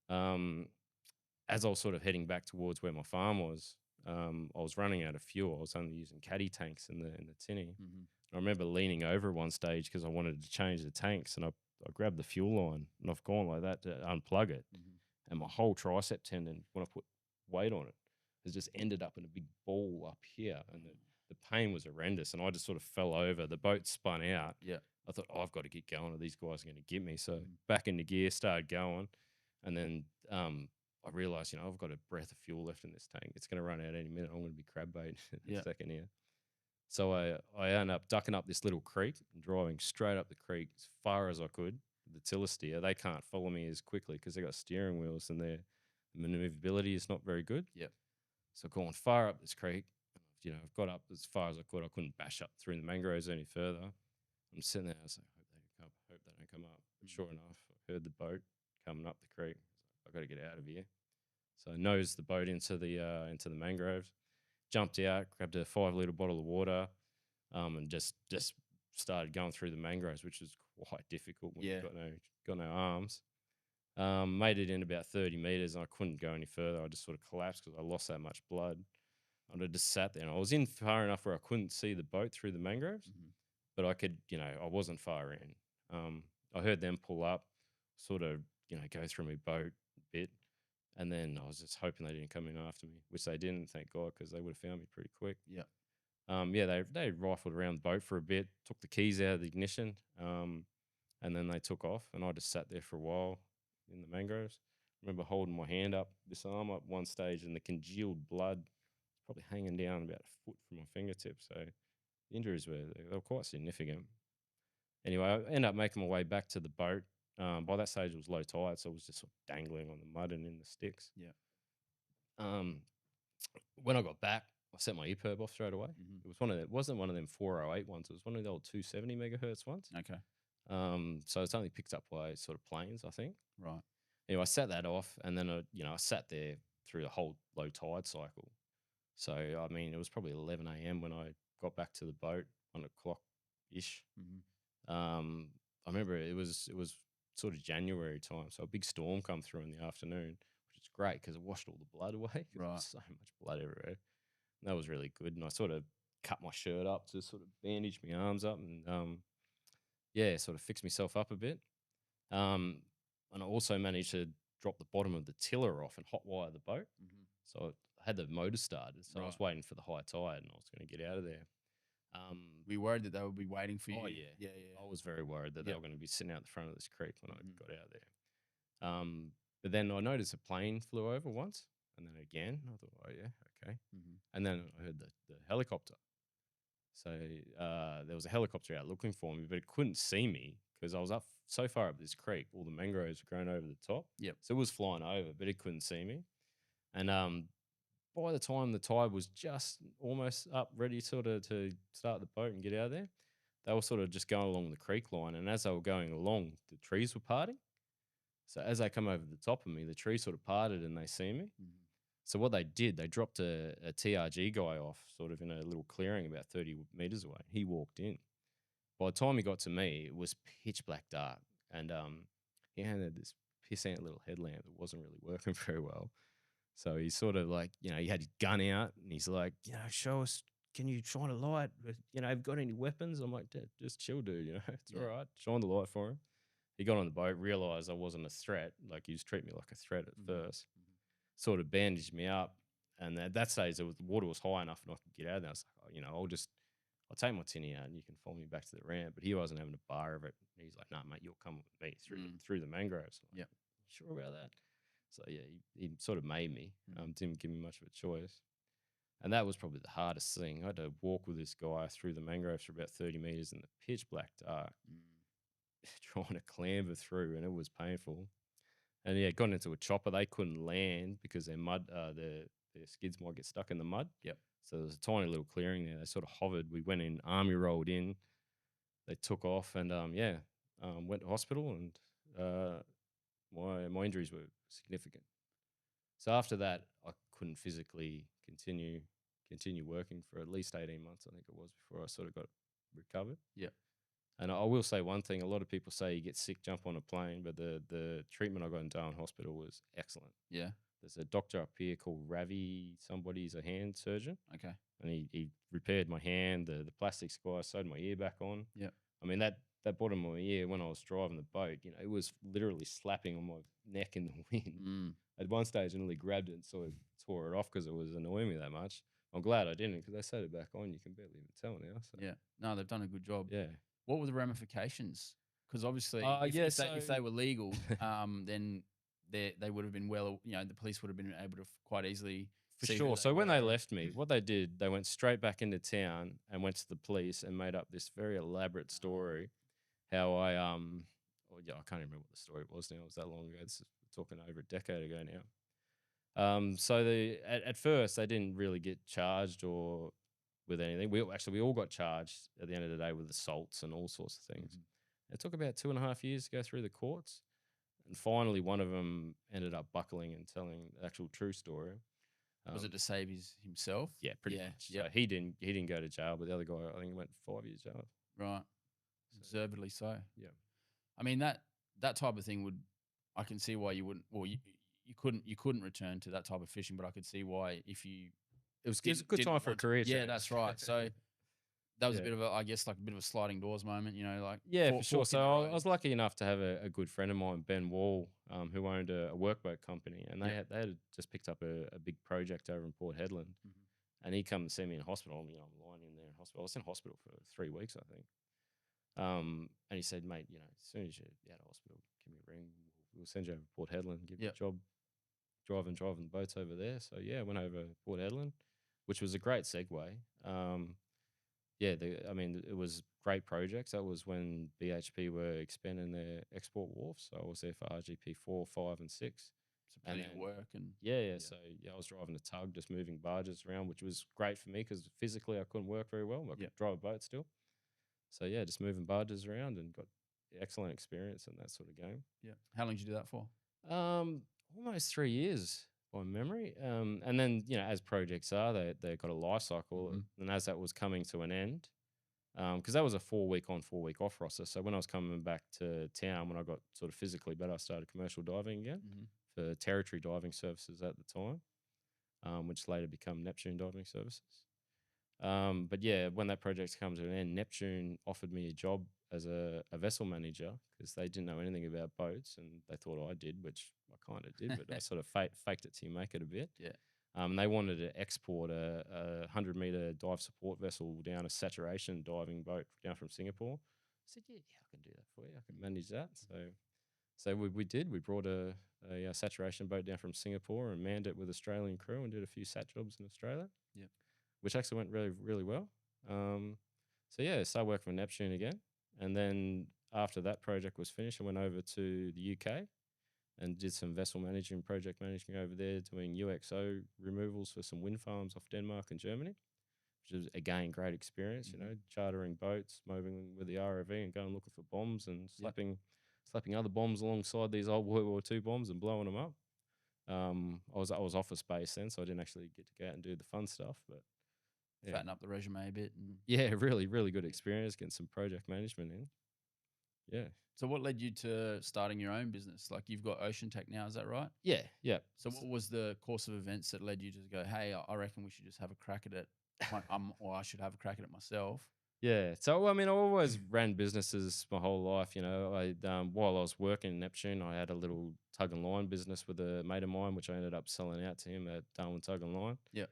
As I was sort of heading back towards where my farm was, I was running out of fuel. I was only using caddy tanks in the tinny. I remember leaning over at one stage because I wanted to change the tanks, and I grabbed the fuel line, and I've gone like that to unplug it, and my whole tricep tendon, when I put weight on it, has just ended up in a big ball up here, and the pain was horrendous, and I just sort of fell over. The boat spun out. Yeah. I thought, oh, I've got to get going, or these guys are going to get me. So back into gear, started going, and then I realized, I've got a breath of fuel left in this tank. It's going to run out any minute. I'm going to be crab bait in a second here. So I ended up ducking up this little creek and driving straight up the creek as far as I could. The tiller steer, they can't follow me as quickly because they got steering wheels and their maneuverability is not very good. Yep. So going far up this creek, I've got up as far as I could. I couldn't bash up through the mangroves any further. I'm sitting there, I was like, hope they don't come up. But sure enough, I heard the boat coming up the creek. I've got to get out of here. So I nosed the boat into the mangroves, jumped out, grabbed a 5-litre bottle of water, and just started going through the mangroves, which was quite difficult when you've got no arms. Made it in about 30 metres, and I couldn't go any further. I just sort of collapsed because I lost that much blood. And I just sat there, and I was in far enough where I couldn't see the boat through the mangroves, but I could, I wasn't far in. I heard them pull up, sort of, go through my boat a bit. And then I was just hoping they didn't come in after me, which they didn't, thank God, because they would have found me pretty quick. Yeah. They rifled around the boat for a bit, took the keys out of the ignition, and then they took off. And I just sat there for a while in the mangroves. I remember holding my hand up, this arm up one stage, and the congealed blood was probably hanging down about a foot from my fingertips. So the injuries were quite significant. Anyway, I ended up making my way back to the boat. By that stage, it was low tide, so I was just sort of dangling on the mud and in the sticks. Yeah. Um, when I got back, I set my EPIRB off straight away. Mhm. It wasn't one of them 408 ones. It was one of the old 270 megahertz ones. Okay. So it's only picked up by sort of planes, I think. Right. Anyway, I set that off, and then I sat there through the whole low tide cycle. So I mean, it was probably 11 a.m. when I got back to the boat, 1 o'clock ish. Mhm. I remember it was sort of January time, so a big storm come through in the afternoon, which is great because it washed all the blood away. 'Cause there Right. was so much blood everywhere. And that was really good. And I sort of cut my shirt up to sort of bandage my arms up and yeah, sort of fix myself up a bit. And I also managed to drop the bottom of the tiller off and hotwire the boat. Mhm. So I had the motor started. So I was Right. waiting for the high tide and I was going to get out of there. Were you worried that they would be waiting for you? Oh, yeah. Yeah. Yeah. I was very worried that they Yep. were going to be sitting out the front of this creek when Mhm. I got out there. But then I noticed a plane flew over once and then again. I thought, oh, yeah, okay. Mhm. And then I heard the helicopter. So there was a helicopter out looking for me, but it couldn't see me because I was up so far up this creek. All the mangroves were grown over the top. Yep. So it was flying over, but it couldn't see me. And by the time the tide was just almost up, ready sort of to start the boat and get out of there, they were sort of just going along the creek line. And as they were going along, the trees were parting. So as they come over the top of me, the trees sort of parted and they see me. Mhm. So what they did, they dropped a TRG guy off sort of in a little clearing about 30 meters away. He walked in. By the time he got to me, it was pitch black dark. And he had this pissant little headlamp that wasn't really working very well. So he's sort of like, he had his gun out and he's like, show us, can you shine a light? Have you got any weapons? I'm like, just chill, dude, it's all right. Shine the light for him. He got on the boat, realized I wasn't a threat. Like he was treating me like a threat at first. Sort of bandaged me up. And at that stage, the water was high enough and I could get out of there. I was like, I'll take my tinny out and you can follow me back to the ramp. But he wasn't having a bar of it. He's like, nah, mate, you'll come with me through the mangroves. I'm like, sure about that? So yeah, he sort of made me. Didn't give me much of a choice. And that was probably the hardest thing. I had to walk with this guy through the mangroves for about 30 meters in the pitch black dark, trying to clamber through, and it was painful. And yeah, got into a chopper. They couldn't land because their skids might get stuck in the mud. Yep. So there was a tiny little clearing there. They sort of hovered. We went in, army rolled in. They took off and went to hospital and my injuries were significant. So after that, I couldn't physically continue working for at least 18 months, I think it was, before I sort of got recovered. Yeah. And I will say one thing, a lot of people say you get sick, jump on a plane, but the treatment I got in Darwin Hospital was excellent. Yeah. There's a doctor up here called Ravi, somebody's a hand surgeon. Okay. And he repaired my hand, the plastics guy sewed my ear back on. Yeah. I mean, that bottom of my ear, when I was driving the boat, it was literally slapping on my neck in the wind. At one stage, I nearly grabbed it and sort of tore it off because it was annoying me that much. I'm glad I didn't because they sewed it back on. You can barely even tell now. So. Yeah. No, they've done a good job. Yeah. What were the ramifications? Because obviously, if they were legal, then they would have been the police would have been able to quite easily. For sure. So when they left me, what they did, they went straight back into town and went to the police and made up this very elaborate story. How I I can't remember what the story was now. It was that long ago. This is talking over a decade ago now. So at first they didn't really get charged or with anything. We all got charged at the end of the day with assaults and all sorts of things. It took about 2.5 years to go through the courts, and finally one of them ended up buckling and telling the actual true story. Was it to save himself? Yeah, pretty much. Yeah. So he didn't go to jail, but the other guy, I think, went 5 years jail. Right. Deservedly so. Yeah. I mean that type of thing I can see why you wouldn't. Well, you couldn't return to that type of fishing, but I could see why if you. It was a good time for a career change. Yeah, that's right. So that was a bit of a bit of a sliding doors moment, for sure. So I was lucky enough to have a good friend of mine, Ben Wall, who owned a workboat company, and they had just picked up a big project over in Port Hedland, and he come and see me in hospital. I'm lying in there in hospital. I was in hospital for 3 weeks, I think. And he said, mate, as soon as you're out of hospital, give me a ring. We'll send you over to Port Hedland, give you a job driving the boats over there. So yeah, I went over to Port Hedland, which was a great segue. Yeah, I mean, it was great projects. That was when BHP were expanding their export wharves. So I was there for RGP 4, 5, and 6. So And plenty of then, work and yeah. yeah. So I was driving a tug, just moving barges around, which was great for me because physically I couldn't work very well. I Yeah. could drive a boat still. So yeah, just moving barges around and got excellent experience in that sort of game. Yeah. How long did you do that for? Almost 3 years by memory. And then as projects are, they got a life cycle, Mhm. and as that was coming to an end, because that was a 4 week on, 4 week off roster. So when I was coming back to town, when I got sort of physically better, I started commercial diving again Mhm. for territory diving services at the time, which later become Neptune diving services. But yeah, when that project comes to an end, Neptune offered me a job as a vessel manager because they didn't know anything about boats and they thought I did, which I kind of did, but I sort of faked it till you make it a bit. Yeah. They wanted to export a 100-meter dive support vessel down a saturation diving boat down from Singapore. I said, yeah, I can do that for you. I can manage that. So we did. We brought a saturation boat down from Singapore and manned it with Australian crew and did a few sat jobs in Australia. Yep. Which actually went really, really well. So yeah, started working for Neptune again. And then after that project was finished, I went over to the UK and did some vessel managing, project managing over there, doing UXO removals for some wind farms off Denmark and Germany, which was again great experience. Chartering boats, moving with the ROV, and going looking for bombs and slapping other bombs alongside these old World War II bombs and blowing them up. I was office based then, so I didn't actually get to go out and do the fun stuff, but yeah. Fatten up the resume a bit. And Yeah, really, really good experience getting some project management in. Yeah. so what led you to starting your own business? Like you've got OceanTech now, is that right? Yeah, yeah. So what was the course of events that led you to go, hey, I reckon we should just have a crack at it, or I should have a crack at it myself? Yeah. So, I mean, I always ran businesses my whole life. While I was working in Neptune, I had a little tug and line business with a mate of mine, which I ended up selling out to him at Darwin Tug and Line. Yeah.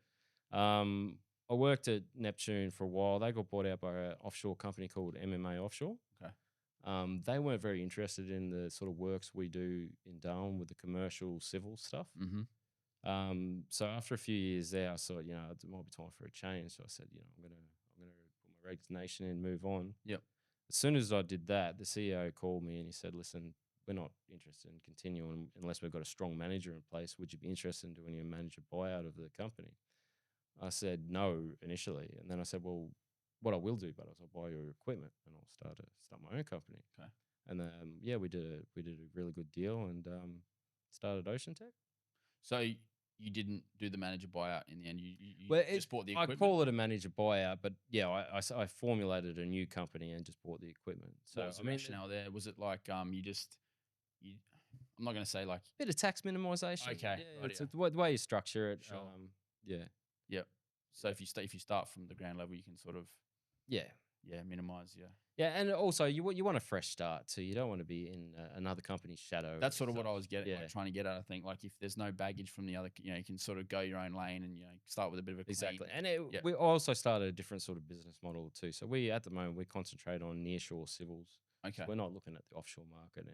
I worked at Neptune for a while. They got bought out by an offshore company called MMA Offshore. Okay. They weren't very interested in the sort of works we do in Darwin with the commercial civil stuff. Mm-hmm. So after a few years there, I thought, it might be time for a change. So I said, I'm gonna put my resignation in, move on. Yep. As soon as I did that, the CEO called me and he said, listen, we're not interested in continuing unless we've got a strong manager in place. Would you be interested in doing a manager buyout of the company? I said no initially, and then I said, well, what I will do, but I'll buy your equipment and I'll start my own company. Okay. And we did a really good deal and started OceanTech. So you didn't do the manager buyout in the end. You just bought the I equipment. call it a manager buyout, but yeah, I formulated a new company and just bought the equipment. So what was the rationale there? Was it like I'm not going to say like bit of tax minimization. Okay, Yeah, it's the way you structure it. Sure. Yeah. Yep. So if you start from the ground level, you can sort of Yeah. minimize. Yeah. Yeah, and also you want a fresh start too. You don't want to be in another company's shadow. That's sort of what I was getting, Yeah. trying to get at. I think like if there's no baggage from the other, you can sort of go your own lane and start with a bit of a clean. Exactly. And we also started a different sort of business model too. So at the moment we concentrate on nearshore civils. Okay. So we're not looking at the offshore market.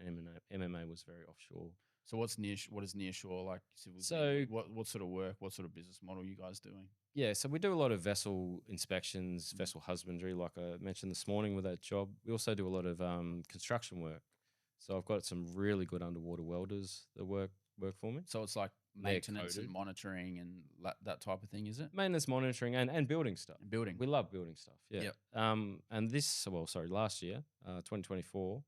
MMA was very offshore. So what is nearshore like? Civils? So what sort of work? What sort of business model are you guys doing? Yeah, so we do a lot of vessel inspections, vessel husbandry, like I mentioned this morning with that job. We also do a lot of construction work. So I've got some really good underwater welders that work for me. So it's like maintenance and monitoring and that type of thing, is it? Maintenance, monitoring, and building stuff. Building. We love building stuff. Yeah. Yep. And last year, 2024,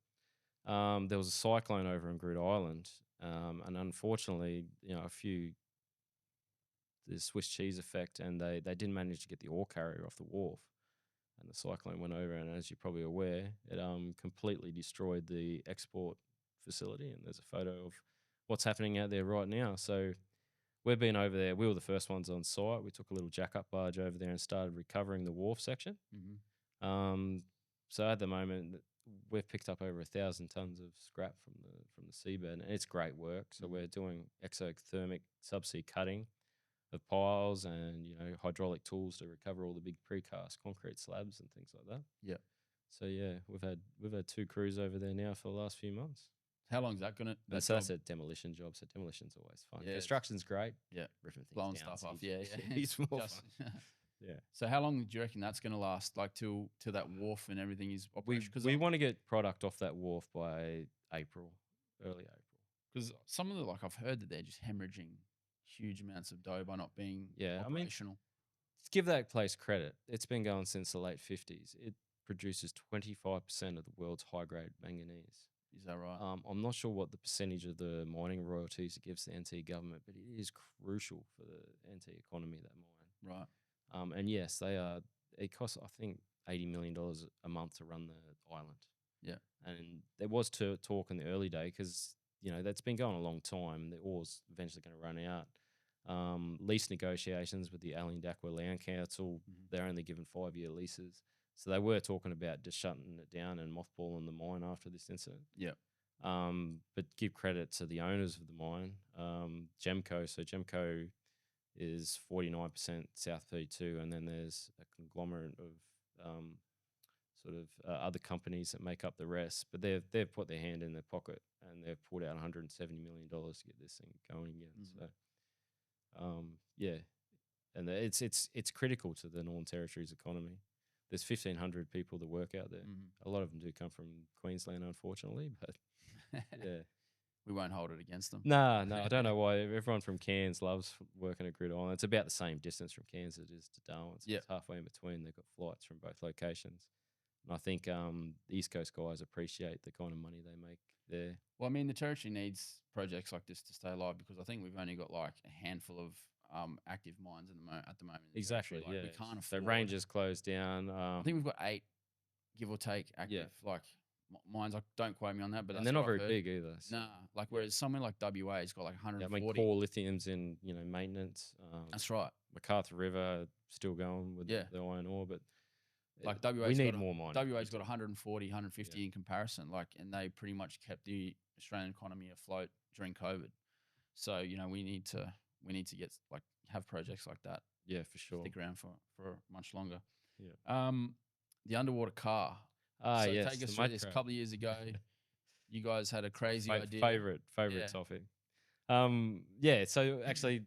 there was a cyclone over in Groote Island, and unfortunately, the Swiss cheese effect, and they didn't manage to get the ore carrier off the wharf, and the cyclone went over, and as you're probably aware, it completely destroyed the export facility, and there's a photo of what's happening out there right now. So we've been over there. We were the first ones on site. We took a little jack-up barge over there and started recovering the wharf section. Mm-hmm. So at the moment, we've picked up over 1,000 tons of scrap from the seabed, and it's great work. So we're doing exothermic subsea cutting of piles and hydraulic tools to recover all the big precast concrete slabs and things like that. Yeah. So yeah, we've had 2 crews over there now for the last few months. How long is that gonna? That's a demolition job. So demolition's always fun. Yeah, construction's great. Yeah, ripping things blowing down, stuff off. yeah. Yeah. It's more fun. Yeah. So how long do you reckon that's going to last? Like till that wharf and everything is We operational? we want to get product off that wharf by April, early April. Because some of the, like, I've heard that they're just hemorrhaging huge amounts of dough by not being Yeah, I mean, operational. give that place credit. It's been going since the late 50s. It produces 25% of the world's high grade manganese. Is that right? I'm not sure what the percentage of the mining royalties it gives the NT government, but it is crucial for the NT economy, that mine. Right. And yes, they are. It costs, I think, $80 million a month to run the island. Yeah. And there was talk in the early day because that's been going a long time. The ore's eventually going to run out. Lease negotiations with the Allendaqua Land Council, they're only given 5-year leases. So they were talking about just shutting it down and mothballing the mine after this incident. Yeah. But give credit to the owners of the mine, Gemco. So Gemco is 49% South 32, and then there's a conglomerate of other companies that make up the rest. But they've put their hand in their pocket and they've pulled out $170 million to get this thing going again. So yeah, and it's critical to the Northern Territory's economy. There's 1,500 people that work out there. A lot of them do come from Queensland, unfortunately, but yeah. We won't hold it against them. No, I don't know why everyone from Cairns loves working at Grid Island. It's about the same distance from Cairns as it is to Darwin. So it's halfway in between. They've got flights from both locations. And I think the East Coast guys appreciate the kind of money they make there. Well, I mean, the Territory needs projects like this to stay alive because I think we've only got like a handful of active mines at the moment. Exactly, like, yeah. We can't afford. So Rangers closed down. I think we've got 8, give or take, active like mines. Like, don't quote me on that, but and they're not very big either. So. Nah, like whereas somewhere like WA has got like 140. I mean, core lithium's in maintenance. That's right. MacArthur River still going with the iron ore, but like we need more mining. WA's got 140, 150 in comparison. Like, and they pretty much kept the Australian economy afloat during COVID. So we need to get have projects like that. Yeah, for sure. Stick around for much longer. Yeah. The underwater car. So take us through this. A couple of years ago, you guys had a crazy idea. Favorite topic. So actually,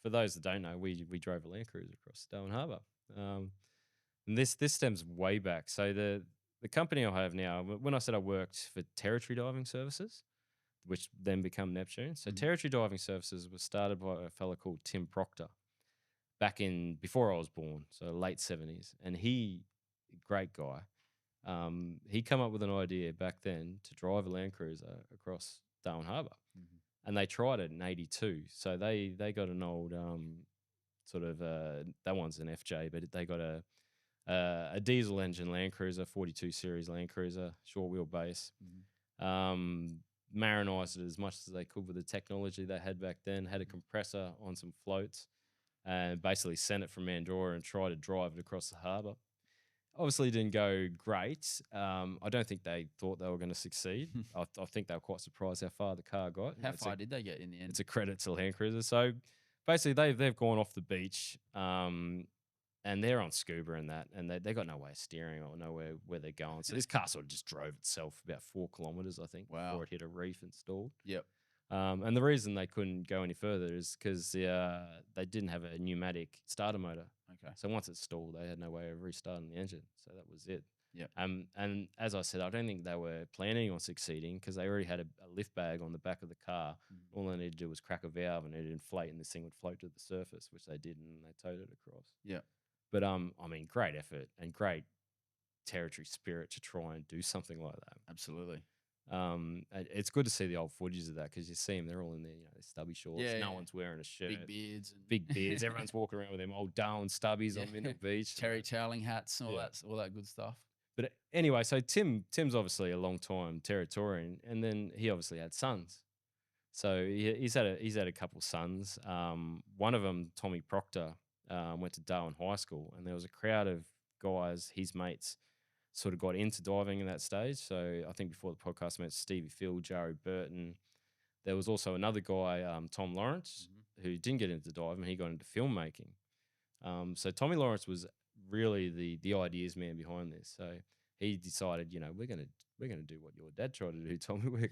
for those that don't know, we drove a Land Cruiser across Darwin Harbour. And this stems way back. So the company I have now, when I said I worked for Territory Diving Services, which then become Neptune. So Territory Diving Services was started by a fellow called Tim Proctor back before I was born, so late 70s. And great guy. He come up with an idea back then to drive a Land Cruiser across Darwin Harbour. And they tried it in 82. So they got an old that one's an FJ, but they got a diesel engine Land Cruiser, 42 series Land Cruiser, short wheelbase. Marinized it as much as they could with the technology they had back then, had a compressor on some floats, and basically sent it from Mandorah and tried to drive it across the harbour. Obviously didn't go great. I don't think they thought they were going to succeed. I think they were quite surprised how far the car got. How far did they get in the end? It's a credit to Land Cruiser. So basically they've gone off the beach and they're on scuba and that, and they got no way of steering or nowhere where they're going. So this car sort of just drove itself about 4 kilometres, I think, before it hit a reef and stalled. Yep. And the reason they couldn't go any further is because they didn't have a pneumatic starter motor. Okay. So once it stalled, they had no way of restarting the engine. So that was it. Yeah. And as I said, I don't think they were planning on succeeding because they already had a lift bag on the back of the car. All they needed to do was crack a valve and it'd inflate and this thing would float to the surface, which they did, and they towed it across. Yeah. But I mean, great effort and great Territory spirit to try and do something like that. Absolutely. It's good to see the old footage of that because you see them, they're all in their stubby shorts. No one's wearing a shirt. Big beards. Everyone's walking around with them old Darwin stubbies on Middle Beach. Terry toweling hats and all that good stuff. But anyway, so Tim's obviously a long time Territorian, and then he obviously had sons. So he's had a couple sons. One of them, Tommy Proctor, went to Darwin High School, and there was a crowd of guys, his mates, sort of got into diving in that stage. So I think before the podcast, I met Stevie Phil, Jarry Burton. There was also another guy, Tom Lawrence, who didn't get into diving. He got into filmmaking. So Tommy Lawrence was really the ideas man behind this. So he decided, we're gonna do what your dad tried to do, Tommy. We're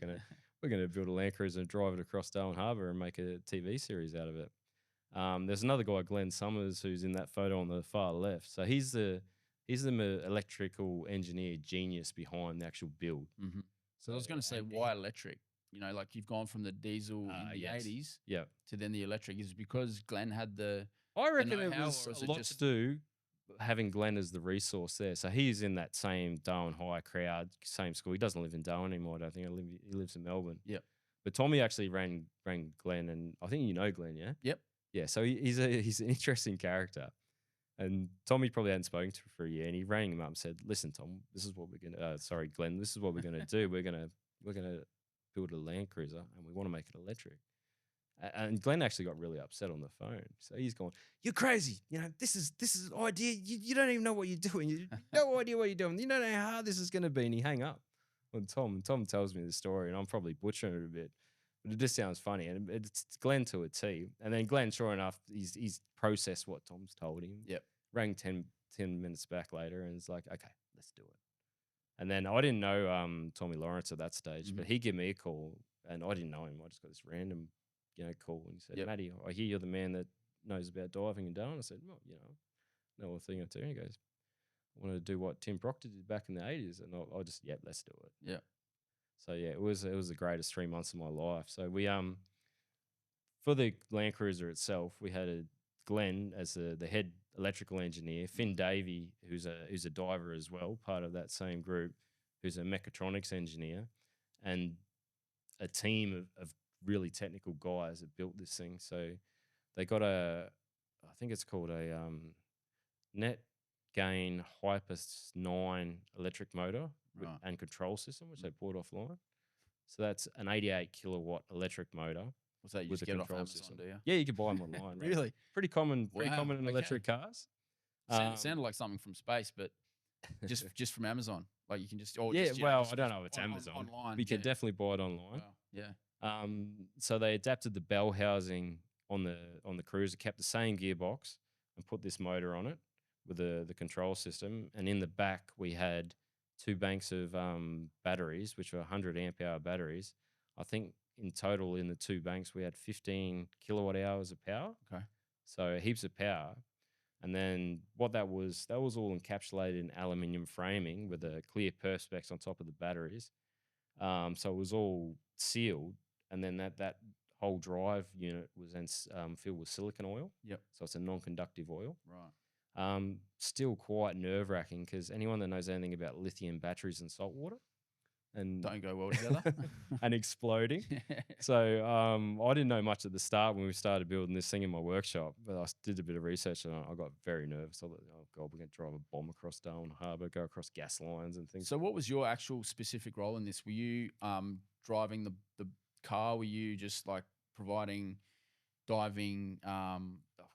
gonna build a Land Cruiser and drive it across Darwin Harbour and make a TV series out of it. There's another guy, Glenn Summers, who's in that photo on the far left. So he's the electrical engineer genius behind the actual build. Mm-hmm. So I was going to say, why electric? You know, like you've gone from the diesel in the Yes. 80s Yeah. to then the electric. Is it because Glenn had the I reckon it know-how, was or is a it lot just to do having Glenn as the resource there. So he's in that same Darwin High crowd, same school. He doesn't live in Darwin anymore, I don't think. He lives in Melbourne. Yep. But Tommy actually ran Glenn, and I think you know Glenn, yeah? Yep. Yeah, so he's an interesting character. And Tommy probably hadn't spoken to him for a year, and he rang him up and said, "Listen, Tom, this is what we're gonna. Sorry, Glenn, this is what we're gonna do. We're gonna build a Land Cruiser, and we want to make it electric." And Glenn actually got really upset on the phone. So he's going, "You're crazy. You know, this is an idea. You don't even know what you're doing. You no idea what you're doing. You don't know how hard this is gonna be." And he hang up on Tom. And Tom tells me the story, and I'm probably butchering it a bit. But it just sounds funny, and it's Glenn to a T. And then Glenn, sure enough, he's processed what Tom's told him. Yep. Rang 10 minutes back later, and it's like, "Okay, let's do it." And then I didn't know Tommy Lawrence at that stage, but he gave me a call, and I didn't know him. I just got this random, call, and he said, Yep. "Matty, I hear you're the man that knows about diving and Darwin." I said, "Well, know a thing or two." And he goes, "I wanted to do what Tim Proctor did back in the 80s," and I just, "Yep, let's do it." Yeah. So yeah, it was the greatest 3 months of my life. So we for the Land Cruiser itself, we had a Glenn as the head electrical engineer, Finn Davey, who's a diver as well, part of that same group, who's a mechatronics engineer, and a team of really technical guys that built this thing. So they got I think it's called a net gain Hyper 9 electric motor Right. and control system, which they bought offline. So that's an 88 kilowatt electric motor. Was that you with just a get it off control Amazon, system. do you? Yeah, you can buy them online. mate. Really? Pretty common Wow, in okay. electric cars. Sounded like something from space, but just from Amazon. Like you can just yeah, just, well, just I don't know if it's Amazon. online. We can yeah. definitely buy it online. Wow. Yeah. So they adapted the bell housing on the cruiser, kept the same gearbox, and put this motor on it with the control system. And in the back, we had 2 banks of batteries, which were 100 amp hour batteries. I think in total in the 2 banks, we had 15 kilowatt hours of power. Okay. So heaps of power. And then what that was all encapsulated in aluminium framing with a clear perspex on top of the batteries. So it was all sealed, and then that whole drive unit was then filled with silicon oil. Yep. So it's a non-conductive oil. Right. Still quite nerve-wracking because anyone that knows anything about lithium batteries and salt water and Don't go well together. and exploding. So I didn't know much at the start when we started building this thing in my workshop, but I did a bit of research and I got very nervous. I thought, oh God, we're going to drive a bomb across Darwin Harbour, go across gas lines and things. So what was your actual specific role in this? Were you driving the car? Were you just like providing diving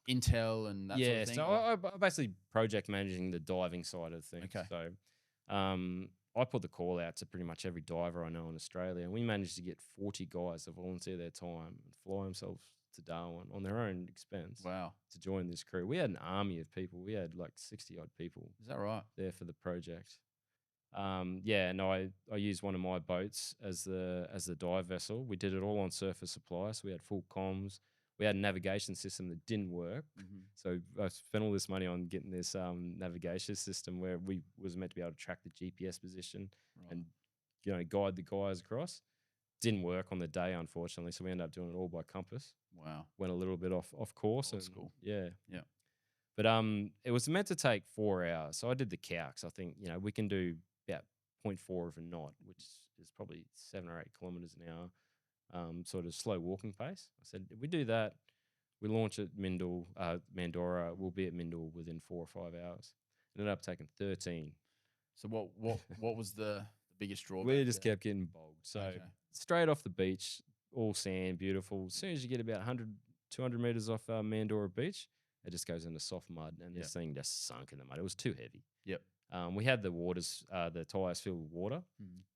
intel and that sort of thing? So I basically project managing the diving side of things. Okay. So I put the call out to pretty much every diver I know in Australia, and we managed to get 40 guys to volunteer their time and fly themselves to Darwin on their own expense. Wow. To join this crew. We had an army of people. We had like 60 odd people. Is that right? There for the project. I used one of my boats as the dive vessel. We did it all on surface supply, so we had full comms. We had a navigation system that didn't work, so I spent all this money on getting this navigation system where we was meant to be able to track the GPS position and guide the guys across. Didn't work on the day, unfortunately, so we ended up doing it all by compass. Wow, went a little bit off course. Old school. Yeah. But it was meant to take 4 hours, so I did the calcs. I think we can do about 0.4 of a knot, which is probably 7 or 8 kilometers an hour. Sort of slow walking pace. I said, if we do that, we launch at Mandorah, we'll be at Mindle within 4 or 5 hours. It ended up taking 13. So what was the biggest drawback? We just kept getting bogged. So straight off the beach, all sand, beautiful. As soon as you get about 100, 200 meters off Mandorah Beach, it just goes into soft mud, and this thing just sunk in the mud. It was too heavy. Yep. We had the tires filled with water,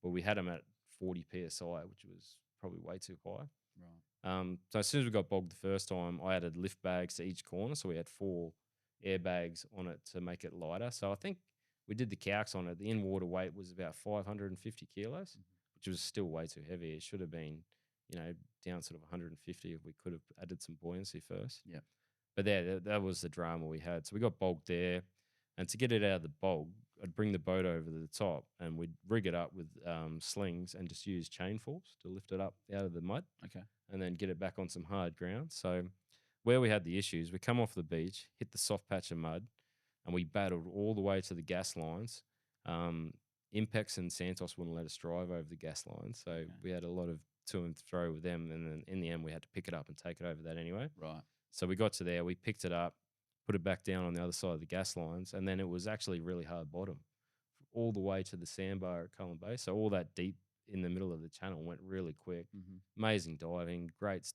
but we had them at 40 psi, which was probably way too high. Right. So as soon as we got bogged the first time, I added lift bags to each corner, so we had 4 airbags on it to make it lighter. So I think we did the calcs on it. The in-water weight was about 550 kilos, which was still way too heavy. It should have been, down sort of 150 if we could have added some buoyancy first. Yeah. but that was the drama we had. So we got bogged there, and to get it out of the bog, I'd bring the boat over to the top, and we'd rig it up with slings and just use chain force to lift it up out of the mud, Okay. and then get it back on some hard ground. So where we had the issues, we come off the beach, hit the soft patch of mud, and we battled all the way to the gas lines. Um, Impex and Santos wouldn't let us drive over the gas lines, so Okay. we had a lot of to and fro with them, and then in the end we had to pick it up and take it over that anyway. Right. So we got to there, we picked it up, put it back down on the other side of the gas lines, and then it was actually really hard bottom all the way to the sandbar at Cullen Bay. So all that deep in the middle of the channel went really quick. Mm-hmm. Amazing diving, great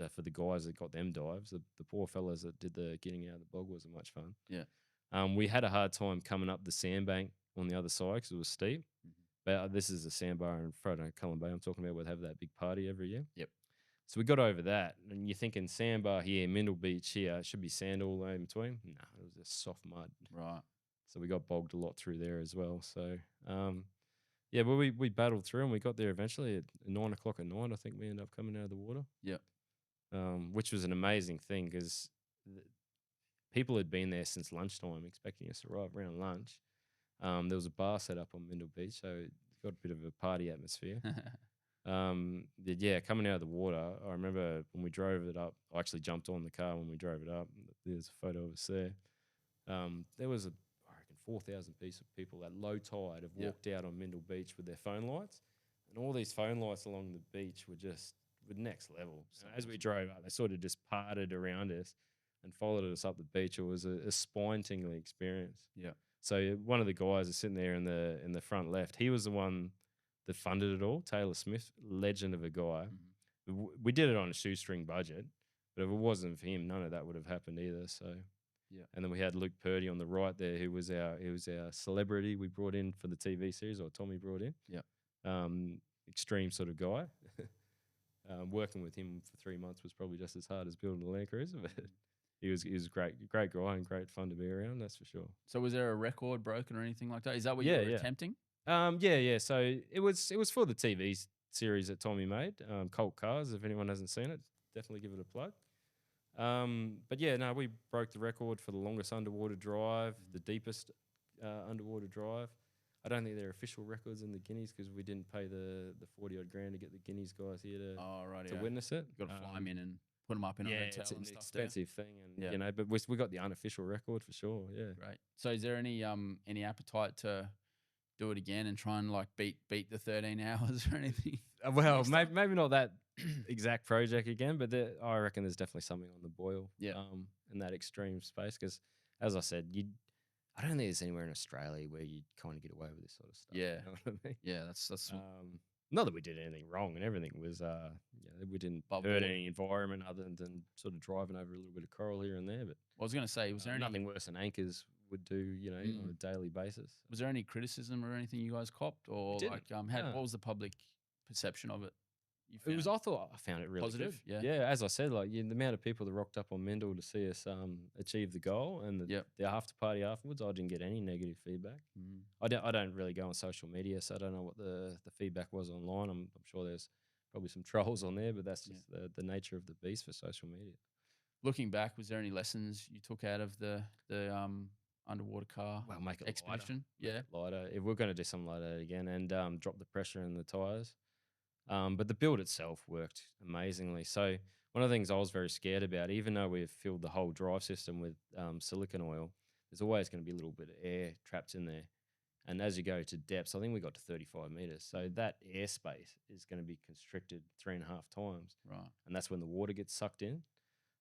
for the guys that got them dives. The poor fellas that did the getting out of the bog wasn't much fun. Yeah. We had a hard time coming up the sandbank on the other side because it was steep. Mm-hmm. But this is a sandbar in front of Cullen Bay. I'm talking about. We'd have that big party every year. Yep. So we got over that, and you're thinking sandbar here, Mindle Beach here, it should be sand all the way in between. No, it was just soft mud. Right. So we got bogged a lot through there as well. So yeah, but we battled through and we got there eventually at 9 o'clock at night. I think we ended up coming out of the water. Yep. Which was an amazing thing because people had been there since lunchtime, expecting us to arrive around lunch. There was a bar set up on Mindle Beach, so it got a bit of a party atmosphere. Yeah, coming out of the water, I remember when we drove it up. I actually jumped on the car when we drove it up. There's a photo of us there. There was I reckon 4,000 piece of people at low tide have walked out on Mindle Beach with their phone lights, and all these phone lights along the beach were just next level. So as we drove up, they sort of just parted around us and followed us up the beach. It was a spine-tingling experience. Yeah. So one of the guys is sitting there in the front left. He was the one that funded it all. Taylor Smith, legend of a guy. Mm-hmm. We did it on a shoestring budget, but if it wasn't for him, none of that would have happened either. So yeah. And then we had Luke Purdy on the right there, who was our celebrity we brought in for the TV series, or Tommy brought in. Yeah. Extreme sort of guy. Working with him for 3 months was probably just as hard as building a Land Cruiser, but he was a great guy and great fun to be around. That's for sure. So was there a record broken or anything like that? Is that what you were attempting? Yeah. So it was for the TV series that Tommy made, Colt Cars. If anyone hasn't seen it, definitely give it a plug. But yeah, no, we broke the record for the longest underwater drive, the deepest underwater drive. I don't think there are official records in the Guineas because we didn't pay the 40 odd grand to get the Guineas guys here to witness it. You've got to fly them in and put them up in a hotel. It's an expensive thing, and but we got the unofficial record for sure. Yeah, great. So is there any appetite to do it again and try and like beat the 13 hours or anything? Well, maybe not that exact project again, but I reckon there's definitely something on the boil. Yeah. In that extreme space, because as I said, I don't think there's anywhere in Australia where you kind of get away with this sort of stuff. Yeah. You know what I mean? Yeah, that's not that we did anything wrong and everything was we didn't hurt any environment other than sort of driving over a little bit of coral here and there. But I was going to say, was there nothing worse than anchors would do, on a daily basis. Was there any criticism or anything you guys copped, or like what was the public perception of it? I found it really positive. Good. Yeah. As I said, like the amount of people that rocked up on Mindle to see us achieve the goal and the after party afterwards, I didn't get any negative feedback. I don't really go on social media, so I don't know what the feedback was online. I'm sure there's probably some trolls on there, but that's just the nature of the beast for social media. Looking back, was there any lessons you took out of the underwater car make it expedition? Lighter. Make it lighter. If we're going to do something like that again, and drop the pressure in the tires. But the build itself worked amazingly. So one of the things I was very scared about, even though we've filled the whole drive system with silicone oil, there's always going to be a little bit of air trapped in there. And as you go to depths, I think we got to 35 meters. So that airspace is going to be constricted 3.5 times. Right. And that's when the water gets sucked in.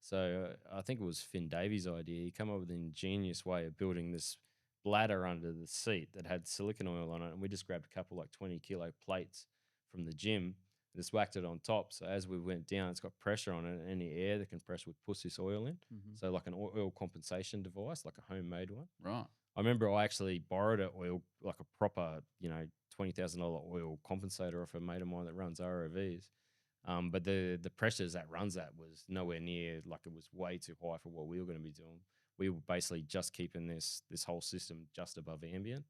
So I think it was Finn Davies' idea. He came up with an ingenious way of building this bladder under the seat that had silicone oil on it. And we just grabbed a couple like 20-kilo plates from the gym and just whacked it on top. So as we went down, it's got pressure on it, and any air that compressed would push this oil in. So like an oil compensation device, like a homemade one. Right. I remember I actually borrowed an oil, like a proper, $20,000 oil compensator off a mate of mine that runs ROVs. But the pressures that runs at was nowhere near, like it was way too high for what we were going to be doing. We were basically just keeping this whole system just above ambient.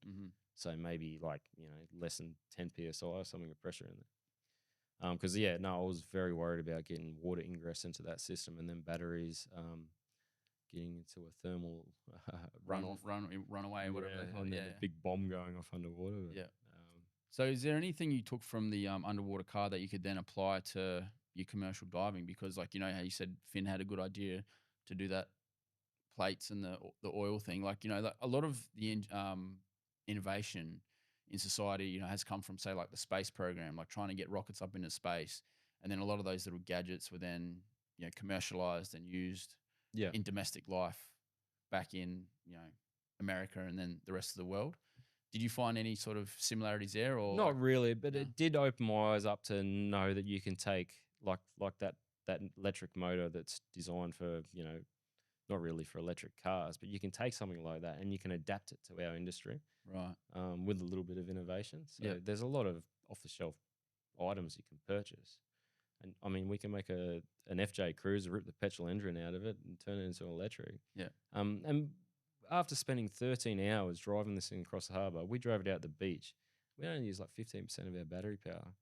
So maybe less than 10 PSI or something of pressure in there. Because I was very worried about getting water ingress into that system, and then batteries. getting into a thermal run runoff. run away, whatever. And then a big bomb going off underwater. But, Yeah. So is there anything you took from the underwater car that you could then apply to your commercial diving? Because like, you know how you said Finn had a good idea to do that plates and the oil thing. Like, you know, like a lot of the innovation in society, you know, has come from, say, like the space program, like trying to get rockets up into space. And then a lot of those little gadgets were then, you know, commercialized and used yeah. in domestic life back in, you know, America and then the rest of the world. Did you find any sort of similarities there, or Not like, really, but no? it did open my eyes up to know that you can take like that electric motor that's designed for, you know, not really for electric cars, but you can take something like that and you can adapt it to our industry, Right. with a little bit of innovation. So Yeah. there's a lot of off the shelf items you can purchase. And I mean, we can make an FJ Cruiser, rip the petrol engine out of it, and turn it into electric. Yeah. And after spending 13 hours driving this thing across the harbour, we drove it out the beach. We only used like 15% of our battery power.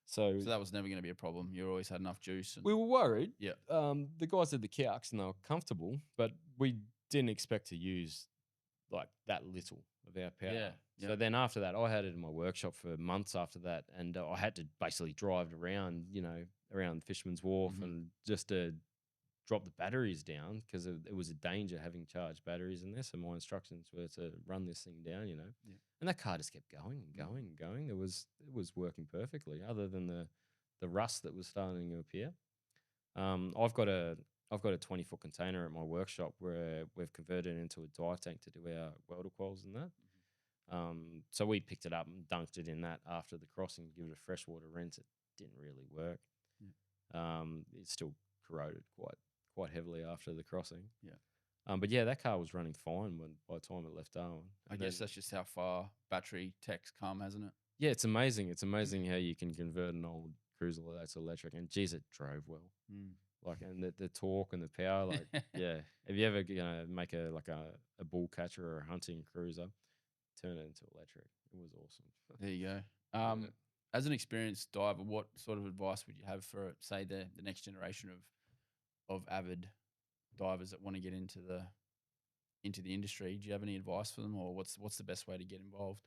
So So that was never going to be a problem. You always had enough juice. And we were worried. Yeah. The guys did the calcs and they were comfortable, but we didn't expect to use like that little of our power. Yeah, So yeah. then after that, I had it in my workshop for months after that, and I had to basically drive it around, you know, around Fisherman's Wharf Mhm. and just to drop the batteries down because it was a danger having charged batteries in there. So my instructions were to run this thing down, you know, Yeah. and that car just kept going and going and going. It was working perfectly, other than the rust that was starting to appear. I've got a 20-foot container at my workshop where we've converted it into a dive tank to do our welder quals and that. So we picked it up and dunked it in that after the crossing, give it a freshwater rinse. It didn't really work. It still corroded quite heavily after the crossing. Yeah. But yeah, that car was running fine by the time it left Darwin. I guess that's just how far battery tech's come, hasn't it? Yeah, it's amazing. It's amazing how you can convert an old cruiser like that to electric. And geez, it drove well. Like, and the torque and the power, like, yeah. If you ever make a bull catcher or a hunting cruiser, turn it into electric. It was awesome. There you go. As an experienced diver, what sort of advice would you have for, say, the next generation of avid divers that want to get into the industry? Do you have any advice for them, or what's the best way to get involved?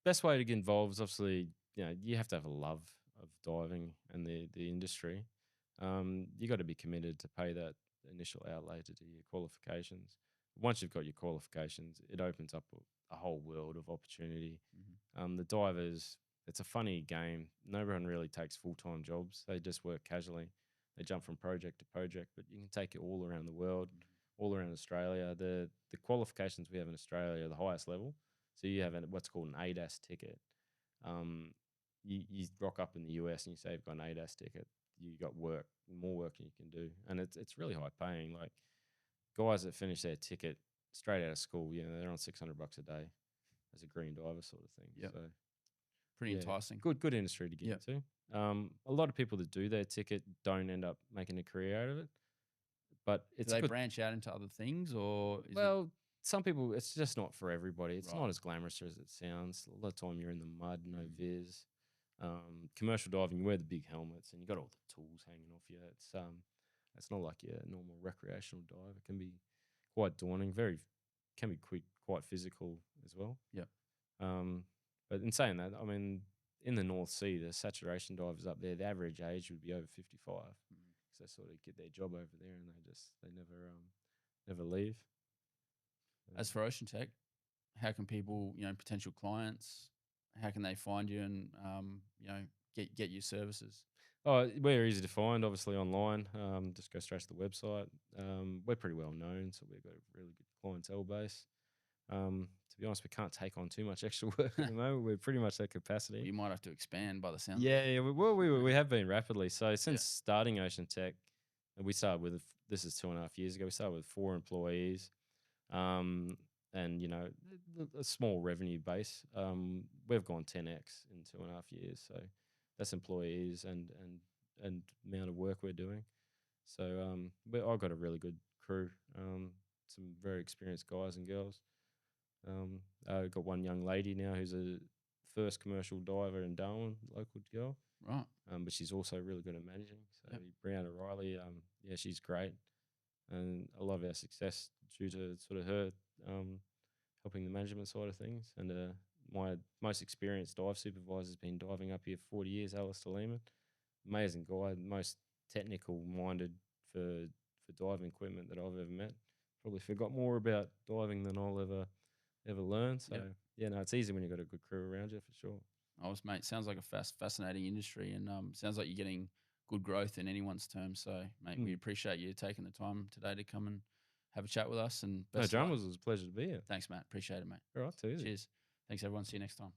Best way to get involved is obviously, you know, you have to have a love of diving and the industry. You got to be committed to pay that initial outlay to do your qualifications. Once you've got your qualifications, it opens up a whole world of opportunity. The divers, it's a funny game. No one really takes full-time jobs. They just work casually. They jump from project to project, but you can take it all around the world, all around Australia. The qualifications we have in Australia are the highest level. So you have what's called an ADAS ticket. You rock up in the US and you say you've got an ADAS ticket. You got more work than you can do, and it's really high paying. Like guys that finish their ticket straight out of school, you know, they're on $600 a day as a green diver sort of thing. Yep. So Pretty yeah, enticing. good industry to get into. A lot of people that do their ticket don't end up making a career out of it, but it's Do they good. branch out into other things, or is Well, some people, it's just not for everybody. It's Right. not as glamorous as it sounds. A lot of time you're in the mud, no viz. Commercial diving, you wear the big helmets and you got all the tools hanging off you. It's not like your normal recreational dive. It can be quite daunting. Can be quite physical as well. Yeah. But in saying that, I mean, in the North Sea, the saturation divers up there, the average age would be over 55. Because they sort of get their job over there and they never leave. As for OceanTech, how can people, you know, potential clients, how can they find you and you know, get your services? Oh, we're easy to find, obviously online. Just go straight to the website. We're pretty well known, so we've got a really good clientele base. To be honest, we can't take on too much extra work at the moment. We're pretty much at capacity. Well, you might have to expand by the sound. Yeah. We have been rapidly. So since starting OceanTech, and we started with, this is 2.5 years ago, we started with 4 employees. And you know, a small revenue base. We've gone 10x in 2.5 years. So that's employees and amount of work we're doing. So I've got a really good crew. Some very experienced guys and girls. I've got one young lady now who's a first commercial diver in Darwin, local girl. Right. But she's also really good at managing. So Brianna Riley, she's great. and a lot of our success due to sort of her helping the management side of things. And my most experienced dive supervisor has been diving up here for 40 years, Alistair Lehman. Amazing guy, most technical minded for diving equipment that I've ever met. Probably forgot more about diving than I'll ever learn. So Yep. yeah, no, it's easy when you've got a good crew around you for sure. Oh, mate, sounds like a fascinating industry, and sounds like you're getting good growth in anyone's terms. So, mate, we appreciate you taking the time today to come and have a chat with us. And No best of luck. dramas, it was a pleasure to be here. Thanks, Matt. Appreciate it, mate. All right, too easy. Cheers. Thanks, everyone. See you next time.